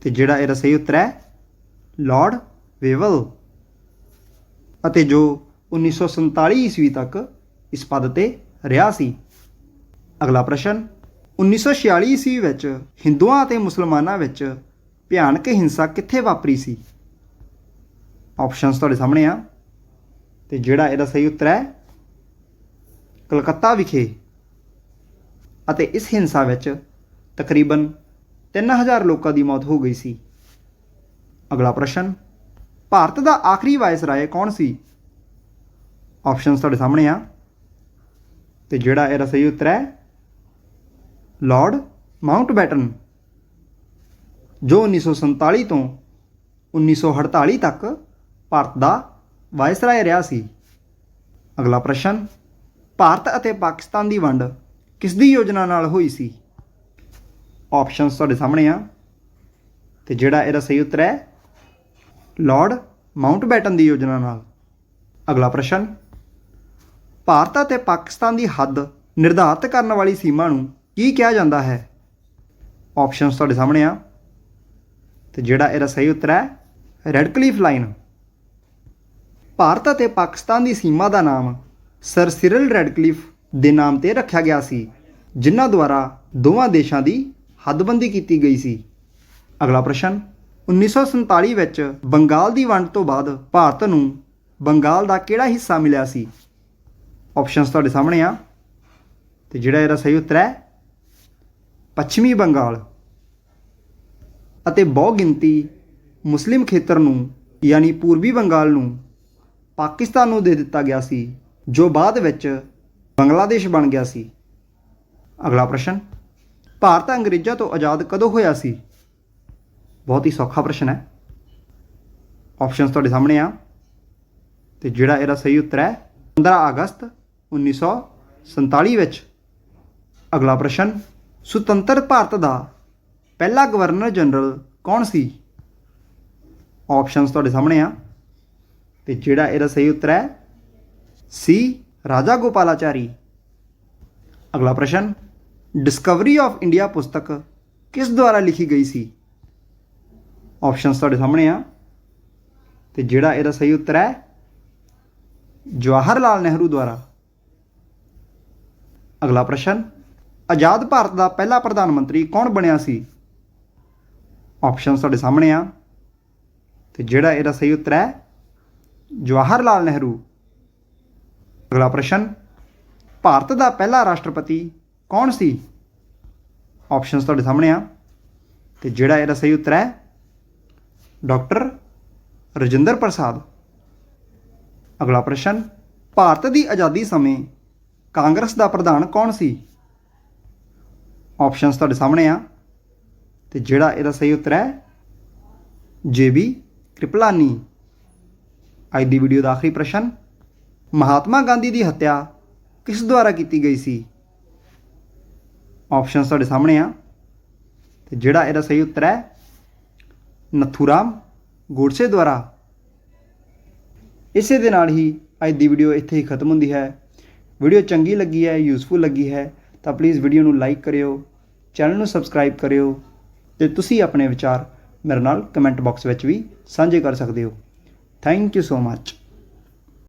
ਤੇ ਜਿਹੜਾ ਇਹਦਾ ਸਹੀ ਉੱਤਰ ਹੈ ਲਾਰਡ ਵੇਵਲ, ਅਤੇ ਜੋ 1947 ਈਸਵੀ ਤੱਕ ਇਸ ਪਦ ਤੇ ਰਿਹਾ ਸੀ। ਅਗਲਾ ਪ੍ਰਸ਼ਨ, 1946 ਈਸਵੀ ਵਿੱਚ ਹਿੰਦੂਆਂ ਅਤੇ ਮੁਸਲਮਾਨਾਂ ਵਿੱਚ ਭਿਆਨਕ ਹਿੰਸਾ ਕਿੱਥੇ ਵਾਪਰੀ ਸੀ? ਆਪਸ਼ਨਸ ਤੁਹਾਡੇ ਸਾਹਮਣੇ ਆ ਤੇ ਜਿਹੜਾ ਇਹਦਾ ਸਹੀ ਉੱਤਰ ਹੈ ਕਲਕੱਤਾ ਵਿਖੇ, ਅਤੇ ਇਸ ਹਿੰਸਾ ਵਿੱਚ ਤਕਰੀਬਨ 3000 ਲੋਕਾਂ ਦੀ ਮੌਤ ਹੋ ਗਈ ਸੀ। ਅਗਲਾ ਪ੍ਰਸ਼ਨ, ਭਾਰਤ ਦਾ ਆਖਰੀ ਵਾਇਸਰਾਏ ਕੌਣ ਸੀ? ਆਪਸ਼ਨਸ ਤੁਹਾਡੇ ਸਾਹਮਣੇ ਆ ਤੇ ਜਿਹੜਾ ਇਹਦਾ ਸਹੀ ਉੱਤਰ ਹੈ ਲਾਰਡ ਮਾਊਂਟਬੈਟਨ, ਜੋ 1947 ਤੋਂ 1948 ਤੱਕ ਭਾਰਤ ਦਾ ਵਾਇਸਰਾਏ ਰਿਹਾ ਸੀ। ਅਗਲਾ ਪ੍ਰਸ਼ਨ, ਭਾਰਤ ਅਤੇ ਪਾਕਿਸਤਾਨ ਦੀ ਵੰਡ ਕਿਸ ਦੀ ਯੋਜਨਾ ਨਾਲ ਹੋਈ ਸੀ? ਆਪਸ਼ਨਸ ਤੁਹਾਡੇ ਸਾਹਮਣੇ ਆ ਤੇ ਜਿਹੜਾ ਇਹਦਾ ਸਹੀ ਉੱਤਰ ਹੈ ਲਾਰਡ ਮਾਊਂਟਬੈਟਨ ਦੀ ਯੋਜਨਾ ਨਾਲ। ਅਗਲਾ ਪ੍ਰਸ਼ਨ, ਭਾਰਤ ਅਤੇ ਪਾਕਿਸਤਾਨ ਦੀ ਹੱਦ ਨਿਰਧਾਰਤ ਕਰਨ ਵਾਲੀ ਸੀਮਾ ਨੂੰ ਕੀ ਕਿਹਾ ਜਾਂਦਾ ਹੈ? ਆਪਸ਼ਨਸ ਤੁਹਾਡੇ ਸਾਹਮਣੇ ਆ ਤੇ ਜਿਹੜਾ ਇਹਦਾ ਸਹੀ ਉੱਤਰ ਹੈ ਰੈਡ ਕਲਿਫ ਲਾਈਨ। ਭਾਰਤ ਅਤੇ ਪਾਕਿਸਤਾਨ ਦੀ ਸੀਮਾ ਦਾ ਨਾਮ ਸਰ ਸਿਰਲ ਰੈਡਕਲਿਫ ਦੇ ਨਾਮ ਤੇ ਰੱਖਿਆ ਗਿਆ ਸੀ, ਜਿਨ੍ਹਾਂ ਦੁਆਰਾ ਦੋਵਾਂ ਦੇਸ਼ਾਂ ਦੀ ਹੱਦਬੰਦੀ ਕੀਤੀ ਗਈ ਸੀ। ਅਗਲਾ ਪ੍ਰਸ਼ਨ, 1947 ਵਿੱਚ ਬੰਗਾਲ ਦੀ ਵੰਡ ਤੋਂ ਬਾਅਦ ਭਾਰਤ ਨੂੰ ਬੰਗਾਲ ਦਾ ਕਿਹੜਾ ਹਿੱਸਾ ਮਿਲਿਆ ਸੀ? ਆਪਸ਼ਨਸ ਤੁਹਾਡੇ ਸਾਹਮਣੇ ਆ ਤੇ ਜਿਹੜਾ ਇਹਦਾ ਸਹੀ ਉੱਤਰ ਹੈ ਪੱਛਮੀ ਬੰਗਾਲ, ਅਤੇ ਬਹੁ ਗਿਣਤੀ ਮੁਸਲਿਮ ਖੇਤਰ ਨੂੰ ਯਾਨੀ ਪੂਰਬੀ ਬੰਗਾਲ ਨੂੰ ਪਾਕਿਸਤਾਨ ਨੂੰ ਦੇ ਦਿੱਤਾ ਗਿਆ ਸੀ, ਜੋ ਬਾਅਦ ਵਿੱਚ ਬੰਗਲਾਦੇਸ਼ ਬਣ ਗਿਆ ਸੀ। ਅਗਲਾ ਪ੍ਰਸ਼ਨ, ਭਾਰਤ ਅੰਗਰੇਜ਼ਾਂ ਤੋਂ ਆਜ਼ਾਦ ਕਦੋਂ ਹੋਇਆ ਸੀ? ਬਹੁਤ ਹੀ ਸੌਖਾ ਪ੍ਰਸ਼ਨ ਹੈ। ਆਪਸ਼ਨਸ ਤੁਹਾਡੇ ਸਾਹਮਣੇ ਆ ਤੇ ਜਿਹੜਾ ਇਹਦਾ ਸਹੀ ਉੱਤਰ ਹੈ 15 ਅਗਸਤ 1947 ਵਿੱਚ। ਅਗਲਾ ਪ੍ਰਸ਼ਨ, ਸੁਤੰਤਰ ਭਾਰਤ ਦਾ ਪਹਿਲਾ ਗਵਰਨਰ ਜਨਰਲ ਕੌਣ ਸੀ? ਆਪਸ਼ਨਸ ਤੁਹਾਡੇ ਸਾਹਮਣੇ ਆ ਤੇ ਜਿਹੜਾ ਇਹਦਾ ਸਹੀ ਉੱਤਰ ਹੈ ਸੀ ਰਾਜਾ ਗੋਪਾਲਾਚਾਰੀ। ਅਗਲਾ ਪ੍ਰਸ਼ਨ, ਡਿਸਕਵਰੀ ਆਫ ਇੰਡੀਆ ਪੁਸਤਕ ਕਿਸ ਦੁਆਰਾ ਲਿਖੀ ਗਈ ਸੀ? ਆਪਸ਼ਨਸ ਤੁਹਾਡੇ ਸਾਹਮਣੇ ਆ ਤੇ ਜਿਹੜਾ ਇਹਦਾ ਸਹੀ ਉੱਤਰ ਹੈ ਜਵਾਹਰ ਲਾਲ ਨਹਿਰੂ ਦੁਆਰਾ। ਅਗਲਾ ਪ੍ਰਸ਼ਨ, ਆਜ਼ਾਦ ਭਾਰਤ ਦਾ ਪਹਿਲਾ ਪ੍ਰਧਾਨ ਮੰਤਰੀ ਕੌਣ ਬਣਿਆ ਸੀ? ਆਪਸ਼ਨਸ ਤੁਹਾਡੇ ਸਾਹਮਣੇ ਆ ਤੇ ਜਿਹੜਾ ਇਹਦਾ ਸਹੀ ਉੱਤਰ ਹੈ ਜਵਾਹਰ ਲਾਲ ਨਹਿਰੂ। ਅਗਲਾ ਪ੍ਰਸ਼ਨ, ਭਾਰਤ ਦਾ ਪਹਿਲਾ ਰਾਸ਼ਟਰਪਤੀ ਕੌਣ ਸੀ? ਆਪਸ਼ਨਸ ਤੁਹਾਡੇ ਸਾਹਮਣੇ ਆ ਤੇ ਜਿਹੜਾ ਇਹਦਾ ਸਹੀ ਉੱਤਰ ਹੈ ਡਾਕਟਰ ਰਜਿੰਦਰ ਪ੍ਰਸਾਦ। ਅਗਲਾ ਪ੍ਰਸ਼ਨ, ਭਾਰਤ ਦੀ ਆਜ਼ਾਦੀ ਸਮੇਂ ਕਾਂਗਰਸ ਦਾ ਪ੍ਰਧਾਨ ਕੌਣ ਸੀ? ਆਪਸ਼ਨਸ ਤੁਹਾਡੇ ਸਾਹਮਣੇ ਆ ਤੇ ਜਿਹੜਾ ਇਹਦਾ ਸਹੀ ਉੱਤਰ ਹੈ JB ਕ੍ਰਿਪਲਾਨੀ। ਅੱਜ ਦੀ ਵੀਡੀਓ ਦਾ ਆਖਰੀ ਪ੍ਰਸ਼ਨ, ਮਹਾਤਮਾ ਗਾਂਧੀ ਦੀ ਹੱਤਿਆ ਕਿਸ ਦੁਆਰਾ ਕੀਤੀ ਗਈ ਸੀ? ਆਪਸ਼ਨਸ ਤੁਹਾਡੇ ਸਾਹਮਣੇ ਆ ਤੇ ਜਿਹੜਾ ਇਹਦਾ ਸਹੀ ਉੱਤਰ ਹੈ ਨਥੂਰਾਮ ਗੋਡਸੇ ਦੁਆਰਾ। ਇਸੇ ਦੇ ਨਾਲ ਹੀ ਅੱਜ ਦੀ ਵੀਡੀਓ ਇੱਥੇ ਹੀ ਖਤਮ ਹੁੰਦੀ ਹੈ। ਵੀਡੀਓ ਚੰਗੀ ਲੱਗੀ ਹੈ, ਯੂਜ਼ਫੁਲ ਲੱਗੀ ਹੈ ਤਾਂ ਪਲੀਜ਼ ਵੀਡੀਓ ਨੂੰ ਲਾਈਕ ਕਰਿਓ, ਚੈਨਲ ਨੂੰ ਸਬਸਕ੍ਰਾਈਬ ਕਰਿਓ ਤੇ ਤੁਸੀਂ ਆਪਣੇ ਵਿਚਾਰ ਮੇਰੇ ਨਾਲ ਕਮੈਂਟ ਬਾਕਸ ਵਿੱਚ ਵੀ ਸਾਂਝੇ ਕਰ ਸਕਦੇ ਹੋ। Thank you so much.